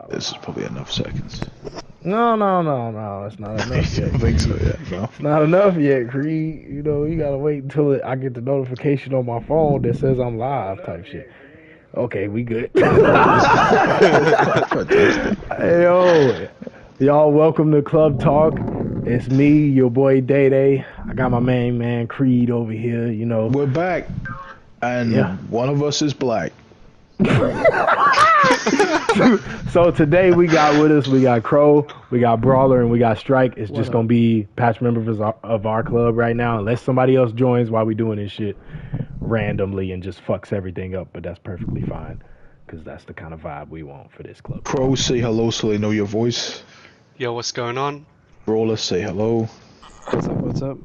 This is probably enough seconds. No. It's not enough I yet. think so, yeah. No. It's not enough yet, Creed. You know, you gotta wait until I get the notification on my phone that says I'm live, type shit. Okay, we good. Fantastic. Hey, yo, y'all, welcome to Club Talk. It's me, your boy Day Day. I got my main man Creed over here. You know, We're back, and yeah. one of us is black. So today we got with us, we got Crow, we got Brawler, and we got Strike. It's just gonna be patch members of our club right now, unless somebody else joins while we doing this shit randomly and just fucks everything up. But that's perfectly fine, because that's the kind of vibe we want for this club. Crow, say hello so they know your voice. Yo, what's going on? Brawler, say hello. What's up?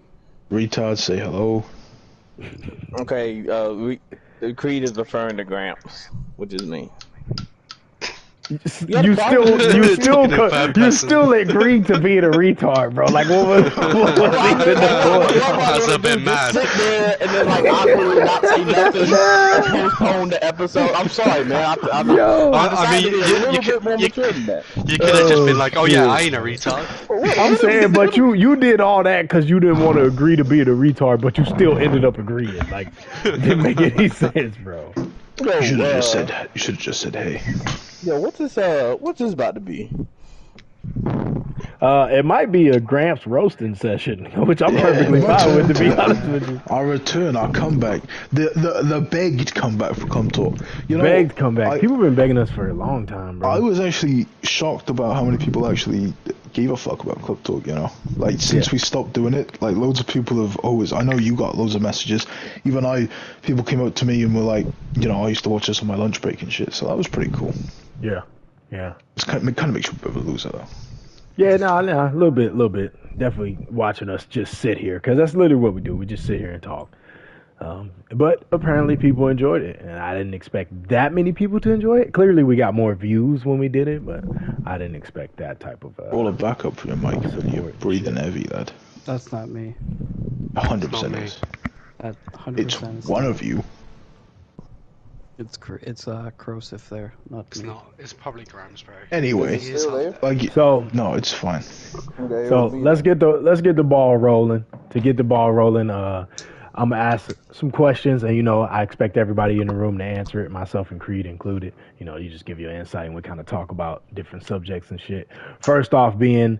Retard, say hello. Okay, Creed is referring to Gramps, which is me. You still agreed to being a retard, bro. Like what was even the point? I was a bit mad. Sit there and then like awkwardly not say nothing and postpone the episode. I'm sorry, man. I mean, you could have just been like, oh yeah, I ain't a retard. I'm saying, but you did all that because you didn't want to agree to being a retard, but you still ended up agreeing. Like, it didn't make any sense, bro. You should have just said hey. Yo, what's this about to be? It might be a Gramps roasting session, which I'm perfectly fine with, to be honest with you. Our return, our comeback, the begged comeback for Come Talk. You know, begged comeback. People have been begging us for a long time, bro. I was actually shocked about how many people actually gave a fuck about Club Talk, you know? Like, since we stopped doing it, like, loads of people have always... I know you got loads of messages. Even people came up to me and were like, you know, I used to watch this on my lunch break and shit, so that was pretty cool. Yeah. It kind of makes you a bit of a loser, though. Yeah, no, a little bit. Definitely watching us just sit here, because that's literally what we do. We just sit here and talk. But apparently people enjoyed it, and I didn't expect that many people to enjoy it. Clearly we got more views when we did it, but I didn't expect that type of... Roll it back up for your mic, and you're breathing heavy, lad. That's not me. 100% is. That 100% It's one of you. It's corrosive there, not It's me. not. It's probably Grams, bro. Anyway, no, it's fine. Okay, So let's get the ball rolling. To get the ball rolling, I'm gonna ask some questions, and you know I expect everybody in the room to answer it, myself and Creed included. You know, you just give your insight, and we kind of talk about different subjects and shit. First off, being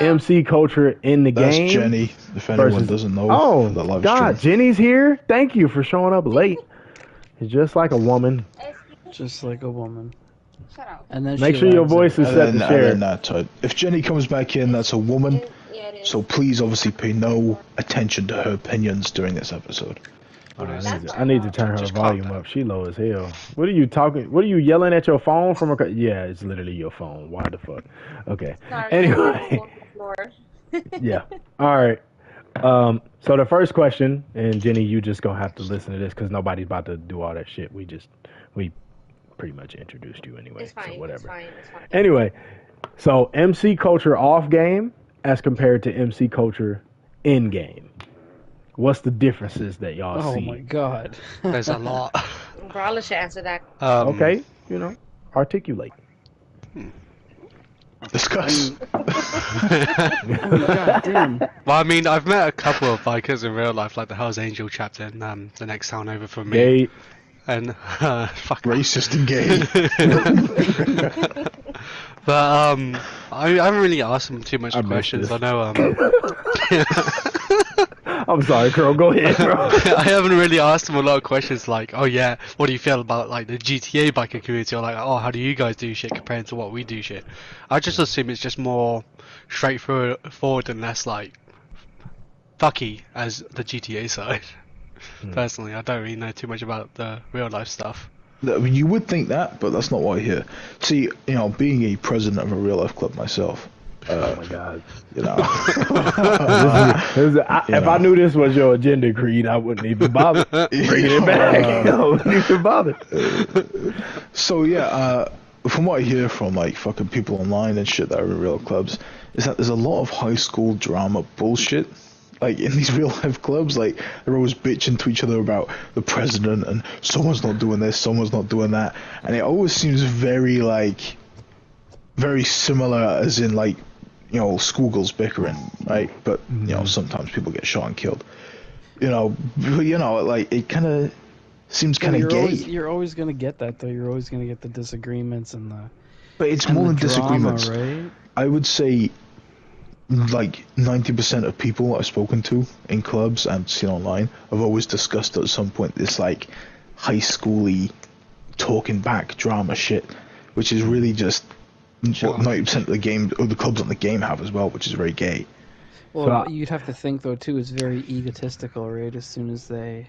MC culture in the That's game. Jenny, if anyone doesn't know. Oh the live God, stream. Jenny's here. Thank you for showing up late. It's just like a woman. Just like a woman. Shut up. And then Make sure your voice is set to share. If Jenny comes back in, that's a woman. So please, obviously, pay no attention to her opinions during this episode. I need to turn her volume up. She low as hell. What are you talking? What are you yelling at your phone from? Yeah, it's literally your phone. Why the fuck? Okay. Sorry, Anyway. Yeah. All right. So the first question, and Jenny, you just gonna have to listen to this because nobody's about to do all that shit. We pretty much introduced you anyway. It's fine. So whatever. It's fine. Anyway, so MC culture off game as compared to MC culture in game. What's the differences that y'all see? Oh my God. There's a lot. Brawler should answer that. Okay, you know, articulate. Discuss. God damn. Well, I mean, I've met a couple of bikers in real life, like the Hell's Angel chapter in the next town over from me. Gay. And fuck Racist and gay. But I haven't really asked them too much questions. I know I'm sorry, Carl. Go ahead, bro. I haven't really asked them a lot of questions like, oh yeah, what do you feel about like the GTA biker community, or like, oh, how do you guys do shit compared to what we do shit? I just assume it's just more straightforward and less like fucky as the GTA side. Personally, I don't really know too much about the real life stuff. I mean, you would think that, but that's not what I hear. See, you know, being a president of a real life club myself. Oh my God! You know, if I knew this was your agenda, Creed, I wouldn't even bother bringing it back. I wouldn't even bother. So yeah, from what I hear from like fucking people online and shit that are in real clubs, is that there's a lot of high school drama bullshit, like in these real life clubs, like they're always bitching to each other about the president and someone's not doing this, someone's not doing that, and it always seems very similar, as in like, you know, schoolgirls bickering, right? But you know, sometimes people get shot and killed. You know, but, you know, like it kind of seems kind of gay. You're always gonna get that though. You're always gonna get the disagreements and the. But it's and more the than disagreements. drama, right? I would say like 90% of people I've spoken to in clubs and seen online have always discussed at some point this like high schooly talking back drama shit, which is really just what 90% of the game, or the clubs on the game have as well, which is very gay. Well, you'd have to think though too. It's very egotistical, right? As soon as they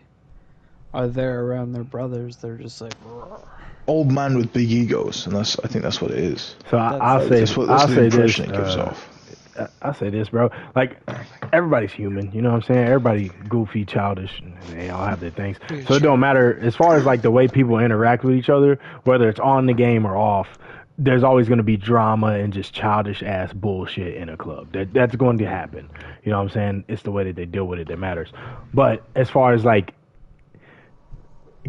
are there around their brothers, they're just like. Roar. Old man with big egos, and I think that's what it is. So I'll say that's the this. impression it gives off. I'll say this, bro. Like, everybody's human. You know what I'm saying? Everybody goofy, childish, and they all have their things. So it don't matter as far as like the way people interact with each other, whether it's on the game or off. There's always going to be drama and just childish ass bullshit in a club. That's going to happen. You know what I'm saying? It's the way that they deal with it that matters. But as far as like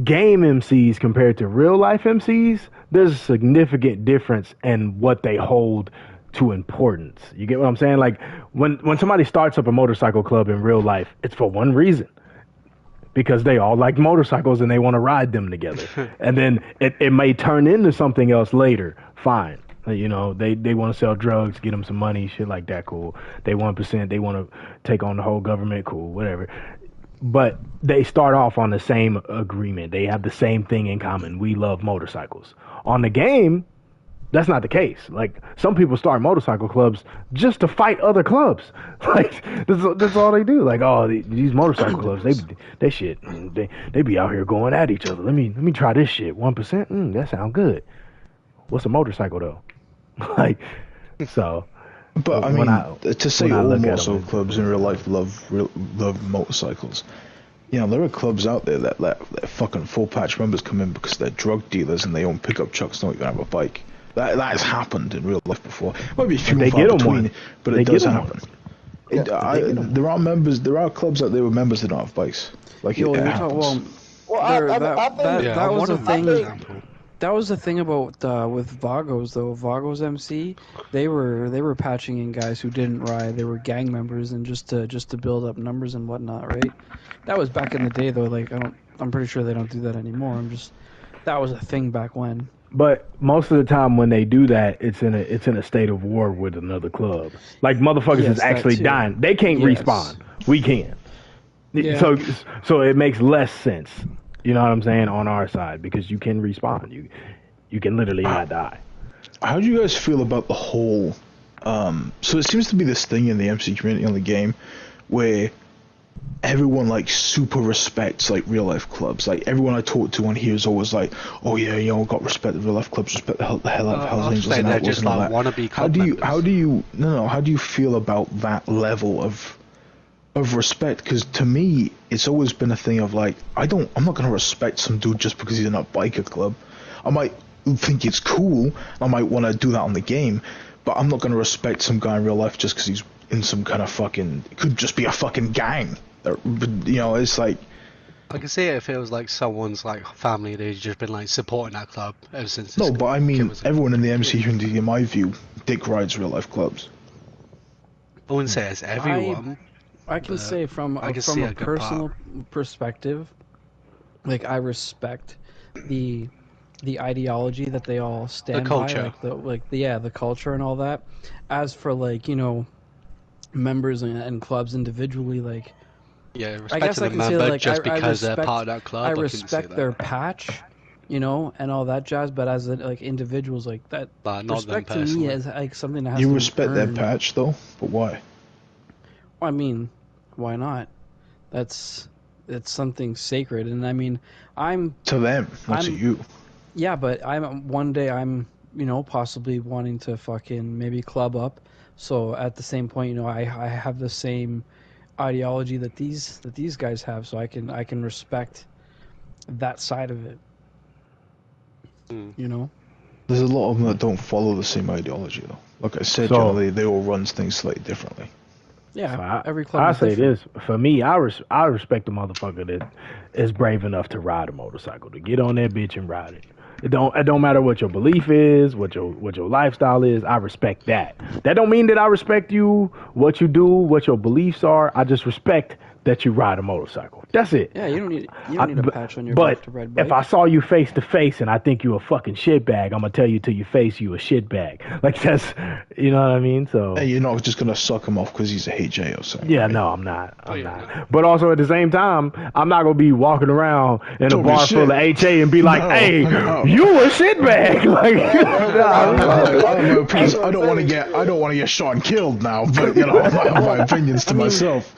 game MCs compared to real life MCs, there's a significant difference in what they hold to importance. You get what I'm saying? Like when somebody starts up a motorcycle club in real life, it's for one reason. Because they all like motorcycles and they want to ride them together. And then it may turn into something else later. Fine. You know, they want to sell drugs, get them some money, shit like that, cool. They 1%, they want to take on the whole government, cool, whatever. But they start off on the same agreement. They have the same thing in common. We love motorcycles. On the game, that's not the case. Like, some people start motorcycle clubs just to fight other clubs. Like, that's all they do. Like, oh, these motorcycle clubs, they shit. They be out here going at each other. Let me try this shit. 1%. That sound good. What's a motorcycle though? Like, so. But I mean, to say all motorcycle clubs in real life love motorcycles. You know, there are clubs out there that let fucking full patch members come in because they're drug dealers and they own pickup trucks, don't even have a bike. That has happened in real life before. Might be a few and far between, but it does happen. There are members. There are clubs out there with members that don't have bikes. Like it happens. That was the thing. That was the thing about with Vagos though. Vagos MC, they were patching in guys who didn't ride. They were gang members and just to build up numbers and whatnot, right? That was back in the day though. Like I'm pretty sure they don't do that anymore. That was a thing back when. But most of the time when they do that, it's in a state of war with another club. Like motherfuckers is actually dying. They can't respawn. We can. Yeah. So it makes less sense. You know what I'm saying, on our side, because you can respawn. You can literally not die. How do you guys feel about the whole so it seems to be this thing in the MC community on the game where everyone like super respects like real life clubs. Like everyone I talk to on here is always like, oh yeah, you know, got respect the real life clubs, respect the hell out of Hells Angels and Outlaws and all that. Wannabe how do you feel about that level of respect? Because to me it's always been a thing of like, I'm not going to respect some dude just because he's in a biker club. I might think it's cool, I might want to do that on the game, but I'm not going to respect some guy in real life just because he's in some kind of fucking, it could just be a fucking gang. You know, it's like, I can see it if it was like someone's like family, they've just been like supporting that club ever since. No, but I mean, everyone in the MC community, in my view, dick rides real life clubs. I wouldn't say it's everyone. I can say from a personal perspective, like I respect the ideology that they all stand by, the culture and all that. As for like, you know, members and clubs individually, like, yeah, I guess I can say like just because they're part of that club. I respect their patch, you know, and all that jazz. But as like individuals, like that, but not respect them to me is like something that has you to respect their patch though, but why? I mean, why not? It's something sacred, and I mean, I'm to them, not to you. Yeah, but one day I'm, you know, possibly wanting to fucking maybe club up. So at the same point, you know, I have the same ideology that these guys have, so I can respect that side of it. You know, there's a lot of them that don't follow the same ideology though. Like I said, generally they all run things slightly differently. Yeah, So every club. I is say different. this for me. I respect the motherfucker that is brave enough to ride a motorcycle, to get on that bitch and ride it. It don't matter what your belief is, what your lifestyle is. I respect that. That don't mean that I respect you, what you do, what your beliefs are. I just respect that you ride a motorcycle. That's it. Yeah, you don't need a patch on your But back to ride bike. if I saw you face to face and I think you a fucking shitbag, I'm gonna tell you to your face you a shitbag. Like that's, you know what I mean? So. And you're not just gonna suck him off because he's a HJ or something. Yeah, right? no, I'm not. I'm not. But also at the same time, I'm not gonna be walking around in a Don't be bar shit. full of HA and be like, No, "Hey, no. you a shitbag." Like, I don't want to get shot and killed now, but you know, I have my opinions to myself.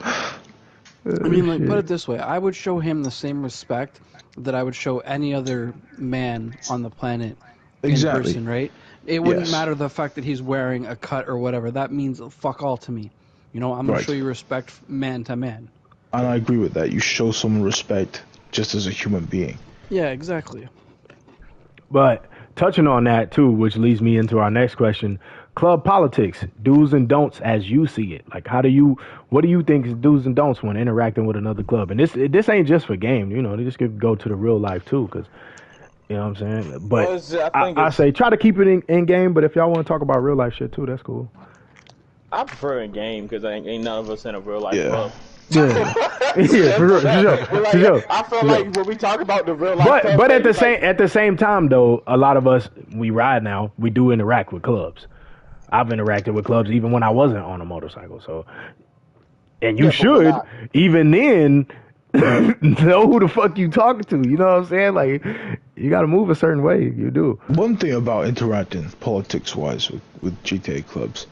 I mean, like, put it this way: I would show him the same respect that I would show any other man on the planet Exactly. in person, right? It wouldn't Yes. matter the fact that he's wearing a cut or whatever. That means fuck all to me. You know, I'm gonna Right. show you respect, man to man. And I agree with that. You show someone respect just as a human being. Yeah, exactly. but touching on that too, which leads me into our next question: club politics, do's and don'ts as you see it. Like, what do you think is do's and don'ts when interacting with another club? And this ain't just for game. You know, this could go to the real life too, because. You know what I'm saying? But I say try to keep it in game, but if y'all want to talk about real life shit too, that's cool. I prefer in game because ain't none of us in a real life club. Yeah, yeah, for sure. I feel like when we talk about the real life club, but at the same time though, a lot of us, we ride now, we do interact with clubs. I've interacted with clubs even when I wasn't on a motorcycle. So, and you should even then know who the fuck you talking to. You know what I'm saying? Like, you got to move a certain way. You do. One thing about interacting politics-wise with GTA clubs,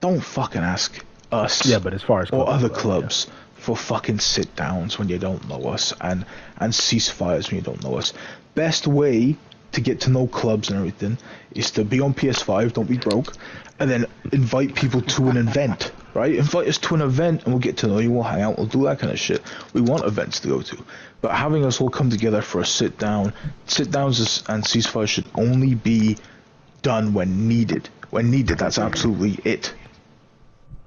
don't fucking ask us. Yeah, but as far as or other clubs for fucking sit-downs when you don't know us and ceasefires when you don't know us. Best way to get to know clubs and everything is to be on PS5, don't be broke, and then invite people to an event, right? Invite us to an event and we'll get to know you, we'll hang out, we'll do that kind of shit. We want events to go to. But having us all come together for a sit-downs and ceasefires should only be done when needed. When needed, that's absolutely it.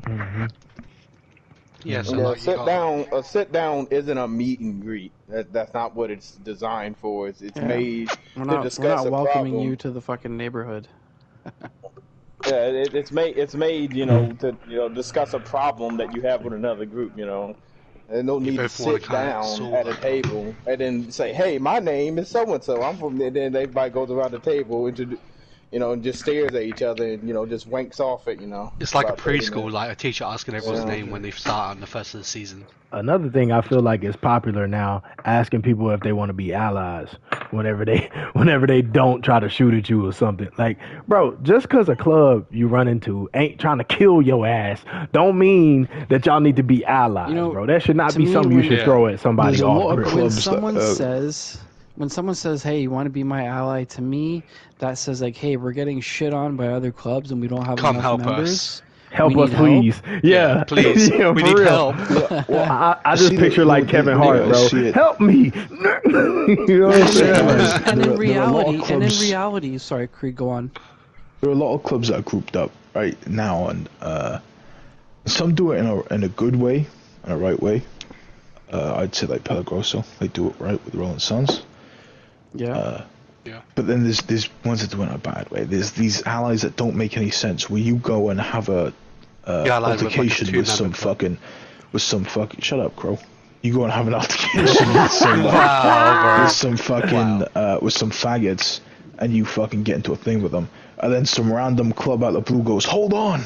Mm-hmm. Yeah, so a sit down isn't a meet and greet. That's not what it's designed for. It's made to discuss we're not a welcoming problem. you to the fucking neighborhood. Yeah, it's made to discuss a problem that you have with another group. There's no need to sit down at a table and then say, "Hey, my name is so and so. I'm from." And then everybody goes around the table and just stares at each other and just wanks off it. It's like a preschool, like a teacher asking everyone's name when they start on the first of the season. Another thing I feel like is popular now, asking people if they want to be allies whenever they don't try to shoot at you or something. Like, bro, just because a club you run into ain't trying to kill your ass, don't mean that y'all need to be allies, bro. That should not be something you should throw at somebody off. When someone says, "Hey, you want to be my ally?" To me, that says like, "Hey, we're getting shit on by other clubs and we don't have enough members. Help us, please." Yeah, please. Yeah, we need help. Well, I just picture like Kevin Hart, bro. Help me. You know what I'm saying? And in reality, sorry, Creed, go on. There are a lot of clubs that are grouped up right now, and some do it in a good way, in a right way. I'd say like Pelagroso, they do it right with the Rolling Suns. Yeah. But then there's ones that do it in a bad way. There's these allies that don't make any sense. Where you go and have a altercation with some fucking shut up, Crow. You go and have an altercation with some with some faggots, and you fucking get into a thing with them, and then some random club out of the blue goes, "Hold on.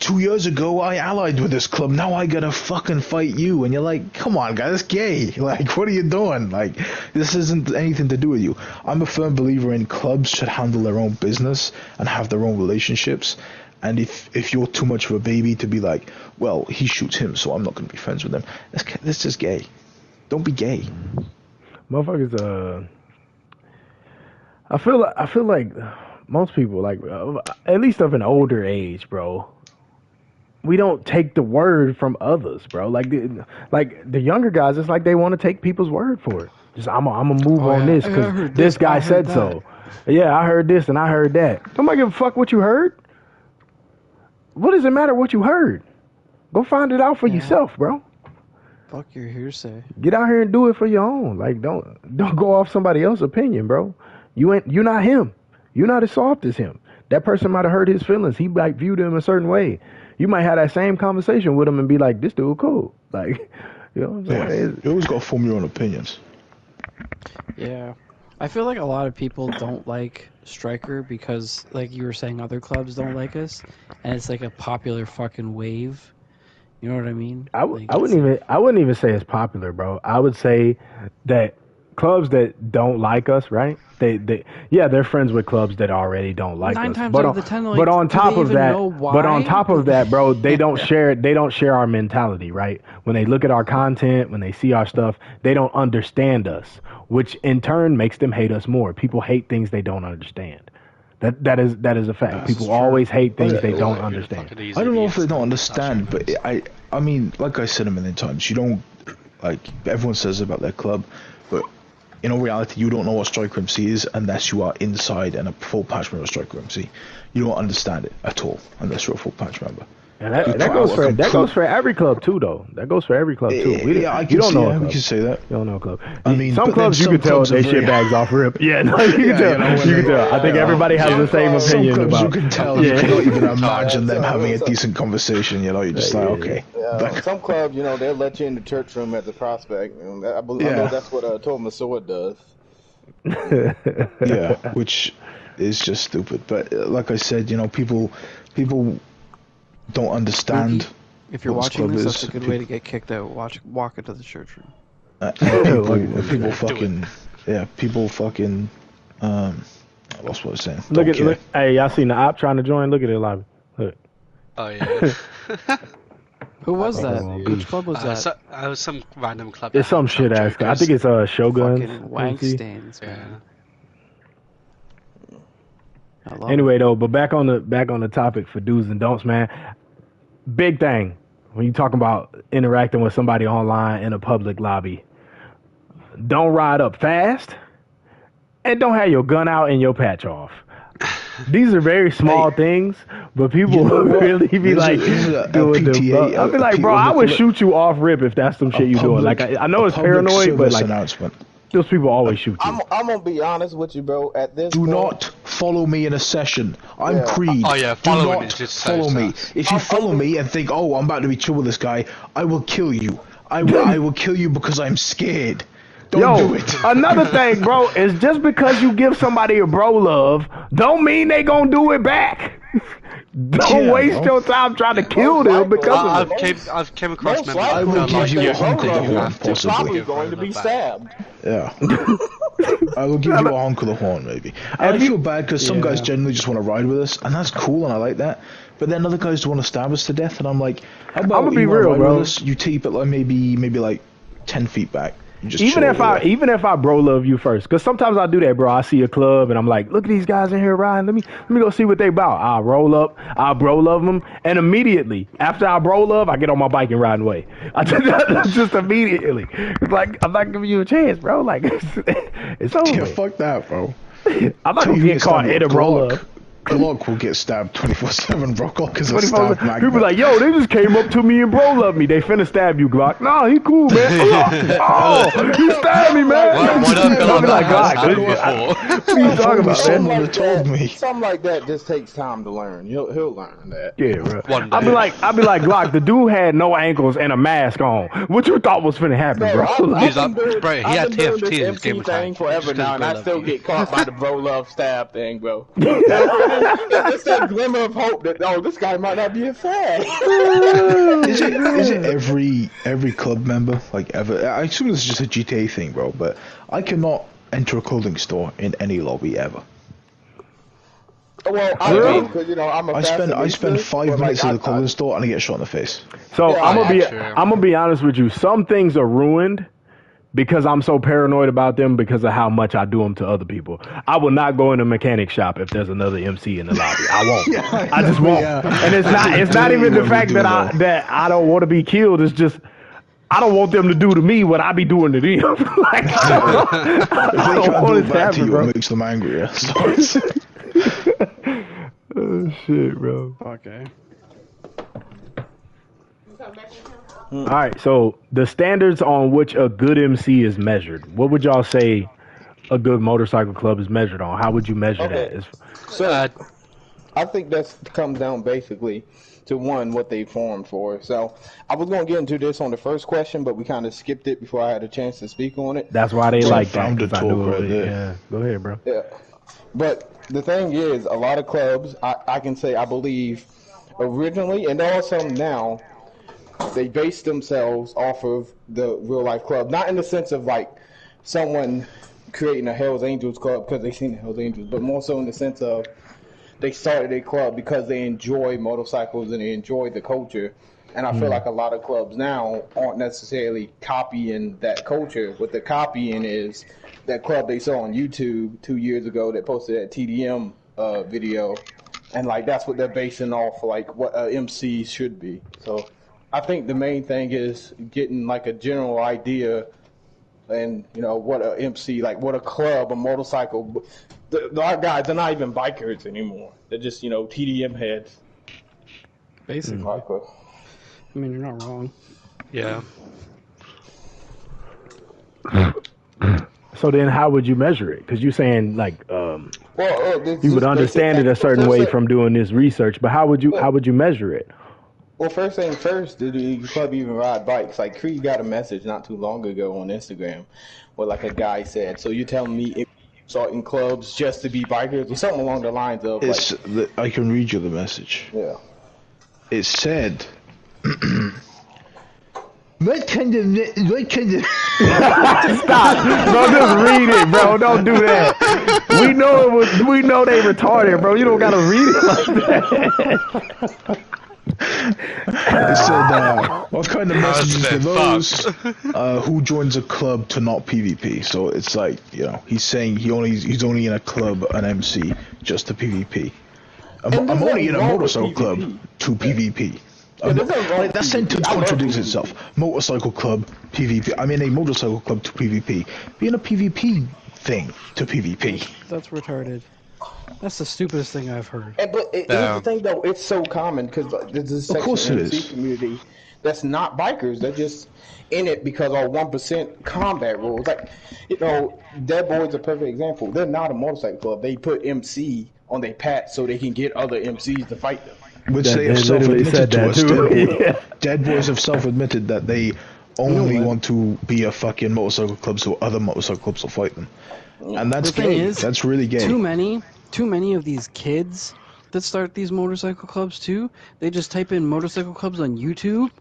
2 years ago, I allied with this club. Now I gotta fucking fight you." And you're like, "Come on, guys, that's gay. Like, what are you doing? Like, this isn't anything to do with you." I'm a firm believer in clubs should handle their own business and have their own relationships. And if you're too much of a baby to be like, "Well, he shoots him, so I'm not gonna be friends with him," that's just gay. Don't be gay. Motherfuckers, I feel like most people, like at least of an older age, bro, we don't take the word from others, bro. Like the younger guys, it's like they want to take people's word for it. Just I'm gonna move on this because this guy said so. Yeah, I heard this and I heard that. Nobody give a fuck what you heard. What does it matter what you heard? Go find it out for yourself, bro. Fuck your hearsay. Get out here and do it for your own. Like, don't go off somebody else's opinion, bro. You're not him. You're not as soft as him. That person might have hurt his feelings. He might view them a certain way. You might have that same conversation with him and be like, this dude cool. Like, you know what I'm saying? You always got to form your own opinions. Yeah. I feel like a lot of people don't like Striker because, like you were saying, other clubs don't like us. And it's like a popular fucking wave. You know what I mean? I wouldn't even say it's popular, bro. I would say that clubs that don't like us, right? They're friends with clubs that already don't like us. Times out of the 10, like, but on top of that, bro, they don't Yeah. share our mentality, right? When they look at our content, when they see our stuff, they don't understand us, which in turn makes them hate us more. People hate things they don't understand. That is a fact. People always hate things they don't understand. I don't know if they don't understand, but I mean, like I said a million times, you don't, like, everyone says about their club, but in reality, you don't know what Striker MC is unless you are inside and a full patch member of Striker MC. You don't understand it at all unless you're a full patch member. And that goes for every club too, though. That goes for every club too. We can say that. You don't know a club. I mean, some clubs you can tell they shit bags off rip. Yeah, no, you can tell. You can tell. I think everybody has the same opinion about. You can tell. You cannot even imagine them having a decent conversation. You know, you're just like, okay. Yeah, some clubs, you know, they'll let you in the church room as a prospect. And I know that's what Thomas Sword does. Yeah, which is just stupid. But like I said, you know, people don't understand. If you're watching this, that's a good way to get kicked out. Walk into the church room. People fucking. I lost what I was saying. Look. Hey, y'all seen the op trying to join? Look at it live. Look. Oh yeah. Who was that? Which club was that? It was some random club. It's some shit ass. I think it's Shogun. Fucking wank stains, man. Anyway, though, but back on the topic for do's and don'ts, man. Big thing when you talking about interacting with somebody online in a public lobby. Don't ride up fast, and don't have your gun out and your patch off. These are very small things, but people really be like doing them. I'll be like, bro, I would shoot you off rip if that's some shit you doing. Like, I know it's paranoid, but like, those people always shoot you. I'm gonna be honest with you, bro. At this do point, not follow me in a session. I'm Creed. Oh yeah, do not follow me. If you follow me and think, oh, I'm about to be chill with this guy, I will kill you. I will kill you because I'm scared. Don't do it. Another thing, bro, is just because you give somebody a bro love, don't mean they gonna do it back. Don't waste your time trying to kill them because I've came across members. I will give you a honk of the horn, possibly going to be stabbed. Yeah. I will give you a honk of the horn, maybe. I feel bad because some guys generally just want to ride with us, and that's cool, and I like that. But then other guys want to stab us to death, and I'm like, how about I'm gonna be real, bro. You keep it like maybe like 10 feet back. Even if I bro love you first, because sometimes I do that, bro. I see a club and I'm like, look at these guys in here riding. Let me go see what they about. I'll roll up, I'll bro love them, and immediately after I bro love, I get on my bike and ride away. Just immediately. It's like I'm not giving you a chance, bro. Like it's over. Yeah, fuck that, bro. I'm not gonna get caught in a roll up. Glock will get stabbed 24/7, bro. Glock is a stab magnet. People be like, yo, they just came up to me and bro loved me. They finna stab you, Glock. Nah, he cool, man. Oh, he stabbed me, man. I'll be like, Glock, what are you talking about, Someone told me. Something like that just takes time to learn. He'll learn that. Yeah, bro. I'll be like, Glock, the dude had no ankles and a mask on. What you thought was finna happen, bro? I've been doing this MC thing forever now, and I still get caught by the bro love stab thing, bro. It's that glimmer of hope that this guy might not be a fan. Is it every club member like ever? I assume this is just a GTA thing, bro. But I cannot enter a clothing store in any lobby ever. Well, I mean, because I'm a I spend 5 minutes in the clothing store and I get shot in the face. So I'm gonna be honest with you. Some things are ruined because I'm so paranoid about them because of how much I do them to other people. I will not go in a mechanic shop if there's another MC in the lobby. I won't. I just won't. Yeah. And it's not even the fact that I don't want to be killed. It's just I don't want them to do to me what I be doing to them. Like I don't want it to happen, bro. It makes them angrier. Oh shit, bro. Okay. All right, so the standards on which a good MC is measured. What would y'all say a good motorcycle club is measured on? How would you measure that? So I think that comes down basically to what they formed for. So I was going to get into this on the first question, but we kind of skipped it before I had a chance to speak on it. That's why they like found the talk right there. Yeah, go ahead, bro. Yeah, but the thing is, a lot of clubs, I can say, I believe, originally, and there are some now, they base themselves off of the real life club, not in the sense of like someone creating a Hells Angels club because they seen the Hells Angels, but more so in the sense of they started a club because they enjoy motorcycles and they enjoy the culture. And I feel like a lot of clubs now aren't necessarily copying that culture. What they're copying is that club they saw on YouTube 2 years ago that posted that TDM video. And like that's what they're basing off like what a MC should be. So I think the main thing is getting like a general idea and, you know, what a MC, like what a club, a motorcycle. Our guys, they're not even bikers anymore. They're just, you know, TDM heads. Basically. I mean, you're not wrong. Yeah. So then how would you measure it? Because you're saying, like, you would understand it a certain way from doing this research, but how would you measure it? Well, first thing first, did the club even ride bikes? Like, Creed got a message not too long ago on Instagram where, like, a guy said, so you're telling me if you saw in clubs just to be bikers or something along the lines of, I can read you the message. Yeah. It said... What kind of Stop, bro, just read it, bro. Don't do that. We know they retarded, bro. You don't gotta read it like that. It said, what kind of messages are those? Who joins a club to not PvP? So it's like, you know, he's saying he's only in a club, an MC, just to PvP. I'm only in a motorcycle club to PvP. That sentence contradicts itself. Motorcycle club, PvP. I'm in a motorcycle club to PvP. Be in a PvP thing to PvP. That's retarded. That's the stupidest thing I've heard. But here's the thing, though. It's so common because there's a section of the MC community that's not bikers. They're just in it because of 1% combat rules. Like, you know, Dead Boy's a perfect example. They're not a motorcycle club. They put MC on their patch so they can get other MCs to fight them. Which they have self-admitted to us. Dead Boys have self-admitted that they only want to be a fucking motorcycle club so other motorcycle clubs will fight them. And that's gay. That's really gay. Too many of these kids that start these motorcycle clubs too, they just type in motorcycle clubs on YouTube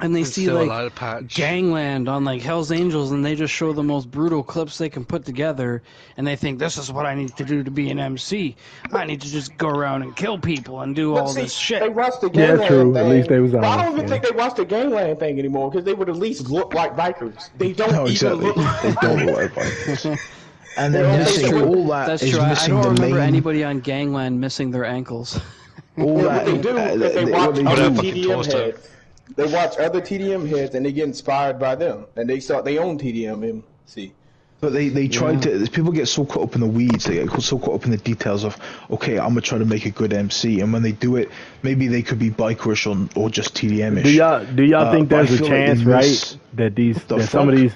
and they see like Gangland on like Hell's Angels and they just show the most brutal clips they can put together and they think this is what I need to do to be an MC. I need to just go around and kill people and do all this shit. They watched the Gangland true. thing. At least they was honest. I don't even think they watched the Gangland thing anymore because they would at least look like bikers. They don't even look like They don't look like bikers. And they're missing all that. That's is true. I missing don't the remember main... anybody on Gangland missing their ankles. All that they do is they watch other TDM heads. They watch other TDM heads and they get inspired by them, and they start their own TDM MC. But they try to. People get so caught up in the weeds. They get so caught up in the details of, okay, I'm gonna try to make a good MC, and when they do it, maybe they could be bikerish or just TDM-ish. Do y'all think there's a chance, right, that some of these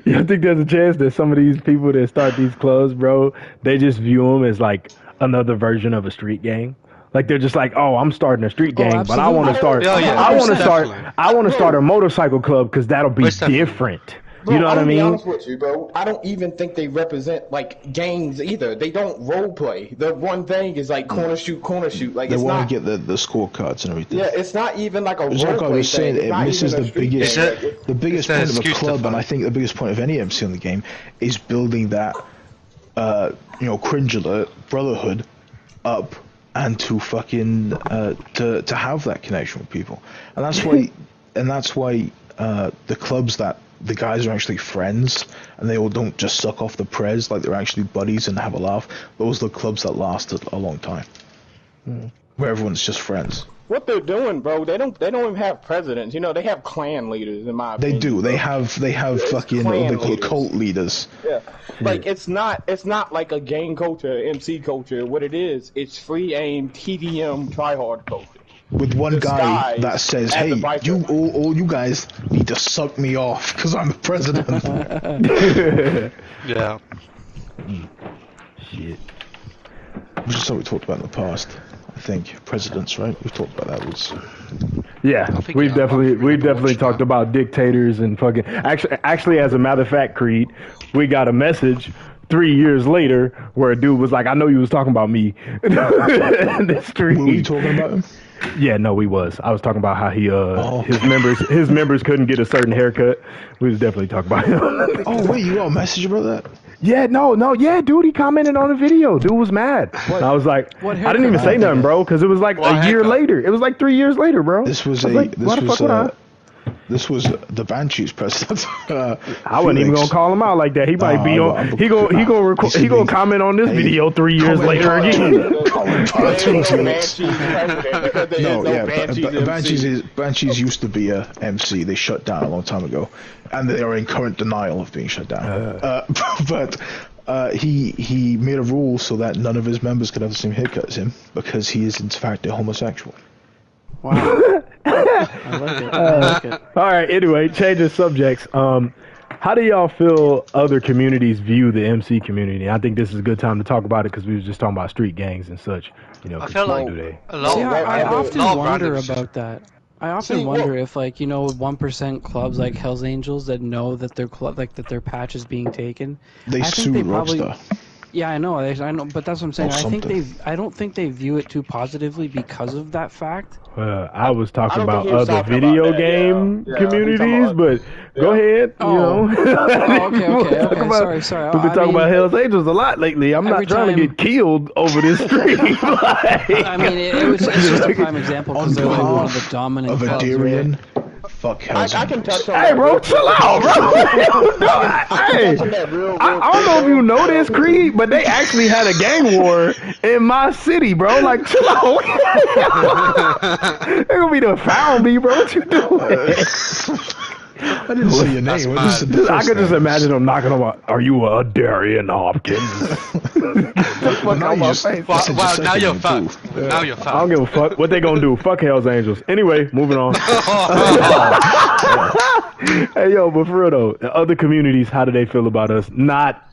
you think there's a chance that some of these people that start these clubs, bro, they just view them as like another version of a street gang? Like they're just like, oh, I'm starting a street gang, but I want to start. I want to start a motorcycle club because that'll be different. Bro, you know what I mean? Be honest with you, bro. I don't even think they represent like gangs either. They don't role play. The one thing is like corner shoot. Like they want to get the scorecards and everything. Yeah, it's not even like a role like play I was saying, thing. it misses the biggest point of a club, and I think the biggest point of any MC in the game is building that, cringe alert brotherhood up. And to fucking to have that connection with people, and that's why the clubs that the guys are actually friends and they all don't just suck off the prez, like they're actually buddies and have a laugh. Those are the clubs that lasted a long time, where everyone's just friends. What they're doing, bro, they don't even have presidents. You know, they have clan leaders. In my opinion, they do. They have fucking what they call cult leaders. Yeah, like it's not like a gang culture, MC culture. What it is, it's free aim, TDM, try hard culture. with one guy that says, "Hey, you all you guys need to suck me off because I'm the president." Yeah. Shit. Which is something we talked about in the past. I think presidents, right? We've talked about that. We've definitely talked about dictators and fucking. Actually, as a matter of fact, Creed, we got a message 3 years later where a dude was like, "I know you was talking about me." This street. Were you talking about him? Yeah, no, we was. I was talking about how he his members couldn't get a certain haircut. We was definitely talking about him. Oh wait, you got a message about that? Yeah, yeah, dude, he commented on the video. Dude was mad. And I was like, I didn't even say nothing, bro, because it was like a year later. It was like 3 years later, bro. This was This was the Banshees president. I wasn't even gonna call him out like that. He might be on. He gonna comment on this video 3 years later again. Banshees used to be a MC. They shut down a long time ago, and they are in current denial of being shut down. But he made a rule so that none of his members could have the same haircut as him because he is in fact a homosexual. Wow. I like it. All right. Anyway, changing subjects. How do y'all feel other communities view the MC community? I think this is a good time to talk about it because we were just talking about street gangs and such. You know, I feel like I often wonder about that. I often wonder if, like, you know, 1% clubs like Hell's Angels that know that their that their patch is being taken. They sue Rockstar. Yeah, I know, but that's what I'm saying. I don't think they view it too positively because of that fact. I was talking about other video game communities, but go ahead. Okay. Sorry. We've been talking about Hell's Angels a lot lately. I'm not trying to get killed over this stream. I mean, it's just a prime example because they're like one of the dominant clubs. Right? Fuck Hell's I can touch on Hey, bro, chill out, bro. Hey, I don't know if you know this, Creed, but they actually had a gang war in my city, bro. Like, chill out. They're gonna be the found me, bro. What you doing? I didn't say your name. I could just imagine them knocking on my. Are you a Darian Hopkins? Now you're fucked. Now you're fucked. I don't give a fuck. What they gonna do? Fuck Hell's Angels. Anyway, moving on. Hey, yo, but for real though, the other communities, how do they feel about us? Not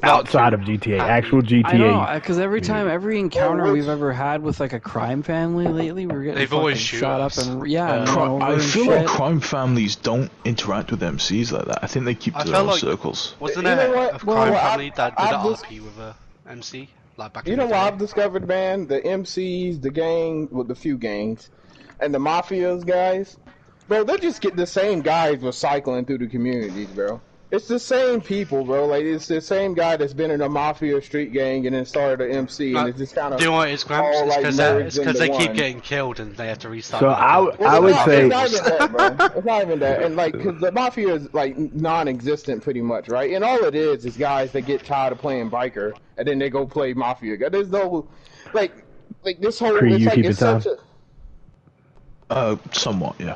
outside of GTA, actual GTA. I know, because every encounter we've ever had with like a crime family lately, we're getting always shot up and I feel like crime families don't interact with MCs like that. I think they keep to their own circles. Wasn't there a crime family that did an RP with a MC? Like back in the day? What I've discovered, man? The MCs, the gang, with the few gangs, and the mafias guys, bro, they just get the same guys recycling through the communities, bro. It's the same people, bro. Like, it's the same guy that's been in a mafia street gang and then started an MC, and it's just kind of. Do you know what it's, Gramps? It's because they keep getting killed and they have to restart. So I would say. It's not even that, bro. It's not even that. And, like, because the mafia is, like, non existent pretty much, right? And all it is guys that get tired of playing biker and then they go play mafia. There's no. Like this whole. Creed, it's such a. Somewhat, yeah.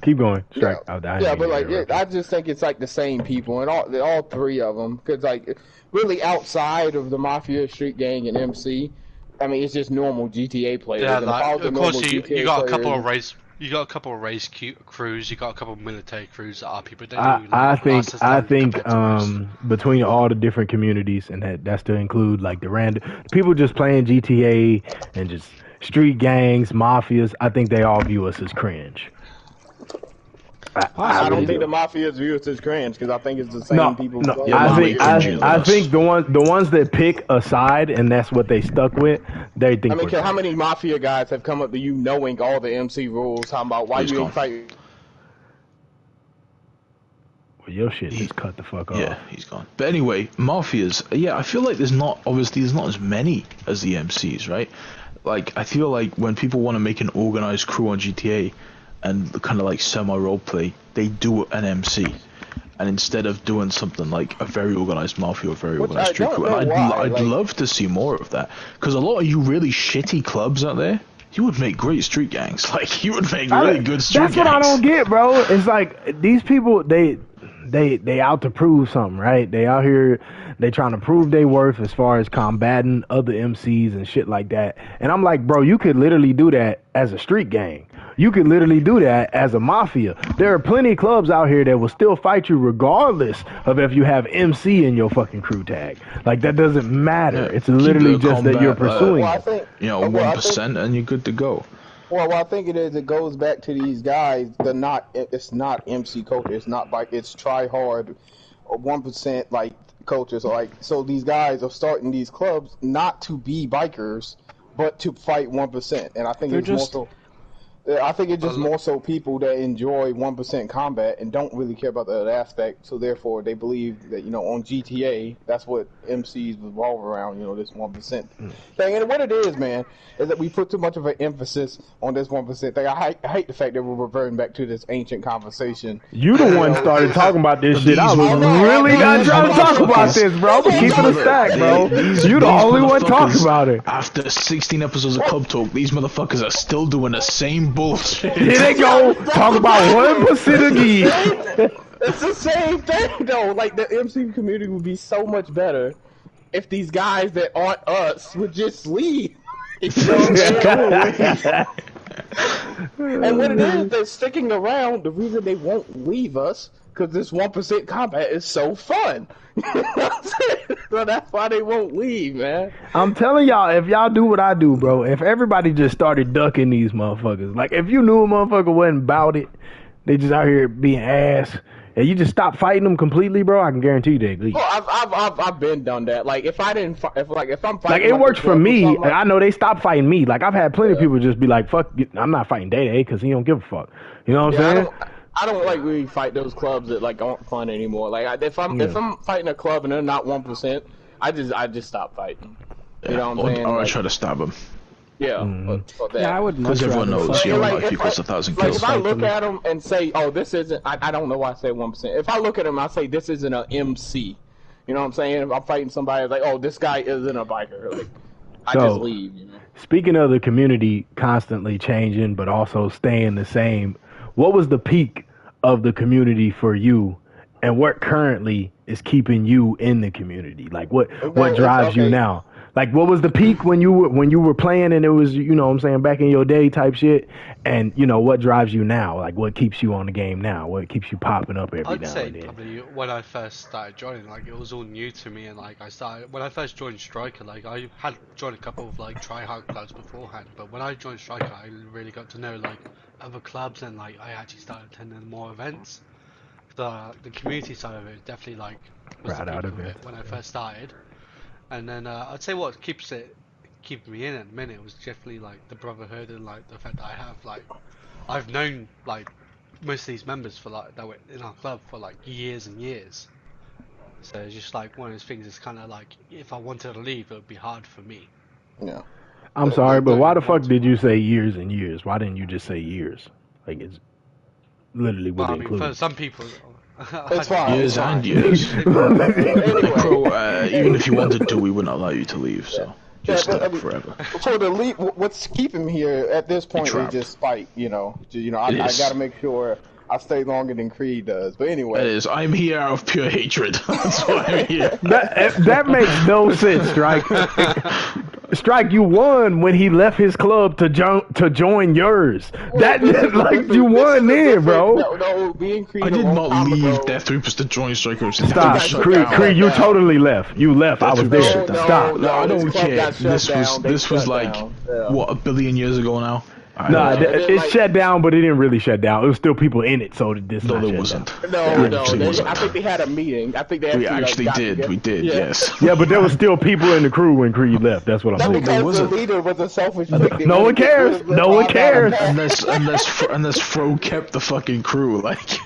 Keep going. Strike. Yeah, but like, I just think it's like the same people, and all three of them, because like, really outside of the mafia, street gang, and MC, I mean, it's just normal GTA players. Yeah, like, of course you got a couple of race, crews, you got a couple of military crews that are people. I think between all the different communities, and that's to include like the random people just playing GTA and just street gangs, mafias. I think they all view us as cringe. I don't think the mafia's view is as cringe because I think it's the same people. No, I think the ones that pick a side and that's what they stuck with, they think. I mean, how many mafia guys have come up to you knowing all the MC rules? Talking about why you ain't fighting? Well, your shit just cut the fuck off. Yeah, he's gone. But anyway, mafias. Yeah, I feel like there's not as many as the MCs, right? Like, I feel like when people want to make an organized crew on GTA. And kind of like semi-role play, they do an MC, and instead of doing something like a very organized mafia or very organized street crew, and I'd love to see more of that, because a lot of you really shitty clubs out there, you would make great street gangs. Like, you would make really good street gangs. That's what I don't get, bro. It's like these people, they they out to prove something, right? They out here, they trying to prove their worth as far as combating other MCs and shit like that. And I'm like, bro, you could literally do that as a street gang. You could literally do that as a mafia. There are plenty of clubs out here that will still fight you regardless of if you have MC in your fucking crew tag. Like, that doesn't matter. Yeah, it's literally just combat, that you're pursuing. Well, I think, 1%, and you're good to go. Well, I think it is. It goes back to these guys. It's not MC culture. It's not like it's try hard, or 1% like culture. So these guys are starting these clubs not to be bikers, but to fight 1%. And I think it's more so. I think it's just more so people that enjoy 1% combat and don't really care about the other aspect. So therefore, they believe that on GTA, that's what MCs revolve around. This 1% thing. And what it is, man, is that we put too much of an emphasis on this 1% thing. I hate the fact that we're reverting back to this ancient conversation. You the one started talking about this shit. I was really not trying to talk about this, bro. Keep it a stack, bro. You the only one talking about it. After 16 episodes of Club Talk, these motherfuckers are still doing the same bullshit. Here they go, talk about 1% again. It's the same thing, though. Like, the MC community would be so much better if these guys that aren't us would just leave. And what it is, they're sticking around. The reason they won't leave us, because this 1% combat is so fun. So that's why they won't leave, man. I'm telling y'all, if y'all do what I do, bro, if everybody just started ducking these motherfuckers, like if you knew a motherfucker wasn't about it, they just out here being ass, and you just stop fighting them completely, bro, I can guarantee you they'd leave. Well, I've been done that. Like if I didn't, if I'm fighting, like it works for me, and I know they stopped fighting me. Like I've had plenty of people just be like, "Fuck, I'm not fighting Day because he don't give a fuck." You know what I'm saying? I don't like really fight those clubs that like aren't fun anymore. Like if I'm fighting a club and they're not 1%, I just stop fighting. You know what I'm saying? Or I try to stab them. Yeah, yeah, I would. Because everyone knows your life equals 1,000 kills. If I look at them and say, "Oh, this isn't," I don't know why I say 1%. If I look at them, I say this isn't an MC. You know what I'm saying? If I'm fighting somebody like, "Oh, this guy isn't a biker," like I just leave. Speaking of the community constantly changing but also staying the same, what was the peak of the community for you, and what currently is keeping you in the community? Like what drives you now? Like what was the peak when you were playing and it was, you know what I'm saying, back in your day type shit, and what drives you now? Like what keeps you on the game now? What keeps you popping up every now and then? I'd say probably when I first started joining, like it was all new to me, and like when I first joined Striker, like I had joined a couple of like try-hard clubs beforehand, but when I joined Striker, I really got to know like other clubs, and like I actually started attending more events. The community side of it definitely like was the peak of it when I first started. And then I'd say what keeping me in at the minute was definitely like the brotherhood, and like the fact that I've known like most of these members for like that were in our club for like years and years. So it's just like one of those things. It's kind of like if I wanted to leave, it would be hard for me. Yeah. I'm sorry, but why the fuck did you say years and years? Why didn't you just say years? Like it's literally what it includes. For some people. It's fine. Years and years. Crow, even if you wanted to, we wouldn't allow you to leave, so just stuck forever. For the leave, what's keeping me here at this point is just spite, I gotta make sure I stay longer than Creed does. But anyway. That is, I'm here out of pure hatred. That's why I'm here. That makes no sense, Strike. Strike, you won when he left his club to join yours. You won then, bro. No, being Creed. I did not leave Death Troopers to join Strikers. Stop, Creed, you totally left. You left. I was there. Stop. No, I don't care. This was like what, 1 billion years ago now. Nah, it shut down, but it didn't really shut down. It was still people in it, so this. No, there wasn't. I think they had a meeting. I think we actually did. We did, yes. Yeah, but there was still people in the crew when Creed left. That's what I'm saying. Because the leader was a selfish. No one cares. No one cares. Unless Fro kept the fucking crew, like.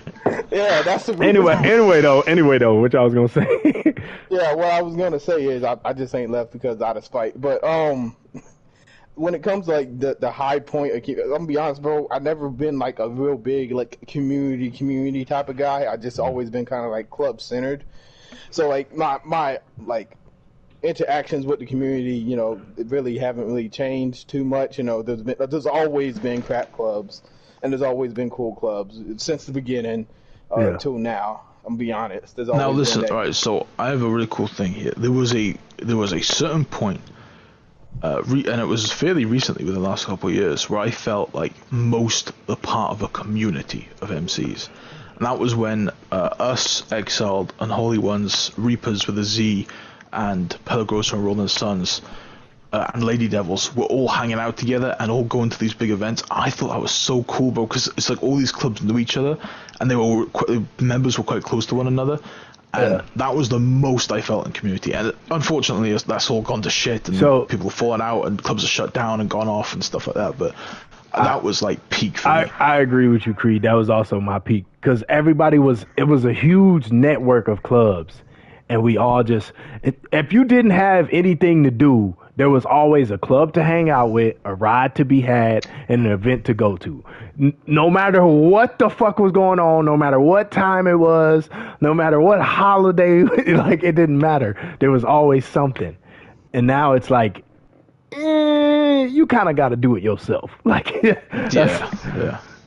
Yeah, that's the. Anyway, though, what I was gonna say. Yeah, what I was gonna say is I just ain't left because out of spite, but when it comes to like the high point, I'm gonna be honest, bro. I've never been like a real big like community type of guy. I just always been kind of like club centered. So like my like interactions with the community, it really haven't really changed too much. There's always been crap clubs, and there's always been cool clubs since the beginning till now. I'm gonna be honest. Now listen, all right. So I have a really cool thing here. There was a certain point, and it was fairly recently, within the last couple of years, where I felt like most a part of a community of MCs, and that was when us, Exiled, Unholy Ones, Reapers with a Z, and Pelagrosa and Rolling Suns, and Lady Devils were all hanging out together and all going to these big events. I thought that was so cool, bro, because it's like all these clubs knew each other, and members were quite close to one another, and that was the most I felt in community. And unfortunately, that's all gone to shit, and people have fallen out, and clubs are shut down and gone off and stuff like that. But that was like peak for me. I agree with you, Creed. That was also my peak, because it was a huge network of clubs, and we all just, if you didn't have anything to do, there was always a club to hang out with, a ride to be had, and an event to go to. No matter what the fuck was going on, no matter what time it was, no matter what holiday, like, it didn't matter. There was always something. And now it's like, you kind of got to do it yourself. Like,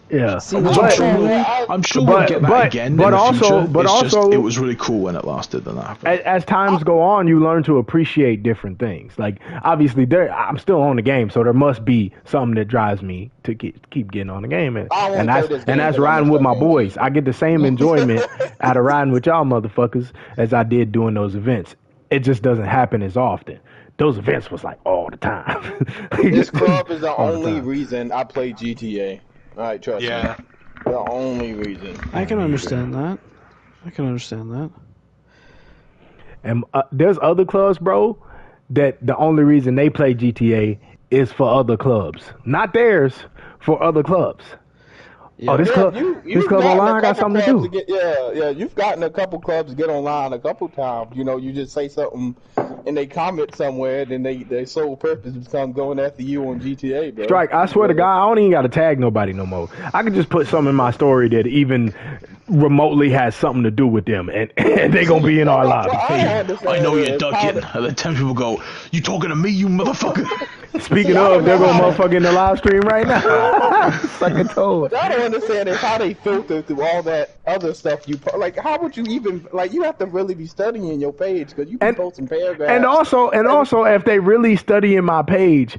yeah. See, I'm sure we'll get that again. But it was really cool when it lasted and that happened. As times go on, you learn to appreciate different things. Like, obviously, I'm still on the game, so there must be something that drives me to keep getting on the game, and that's riding with my boys. I get the same enjoyment out of riding with y'all motherfuckers as I did doing those events. It just doesn't happen as often. Those events was like all the time. This club is the only reason I play GTA. All right, trust me. The only reason. I can understand that. And there's other clubs, bro, that the only reason they play GTA is for other clubs, not theirs, for other clubs. Yeah. This club online got something to do. You've gotten a couple clubs to get online a couple times. You know, you just say something and they comment somewhere, then their sole purpose becomes going after you on GTA, bro. Strike, I swear to God, I don't even got to tag nobody no more. I can just put something in my story that even remotely has something to do with them, and they going to be in our lives. I know you're ducking. And then 10 people go, you talking to me, you motherfucker? Speaking of, they're going to motherfucker in the live stream right now. Sucking toad. What I don't understand is how they filter through all that other stuff you post. Like, how would you even, like, you have to really be studying your page, because you can post some paragraphs. And also, if they really studying my page,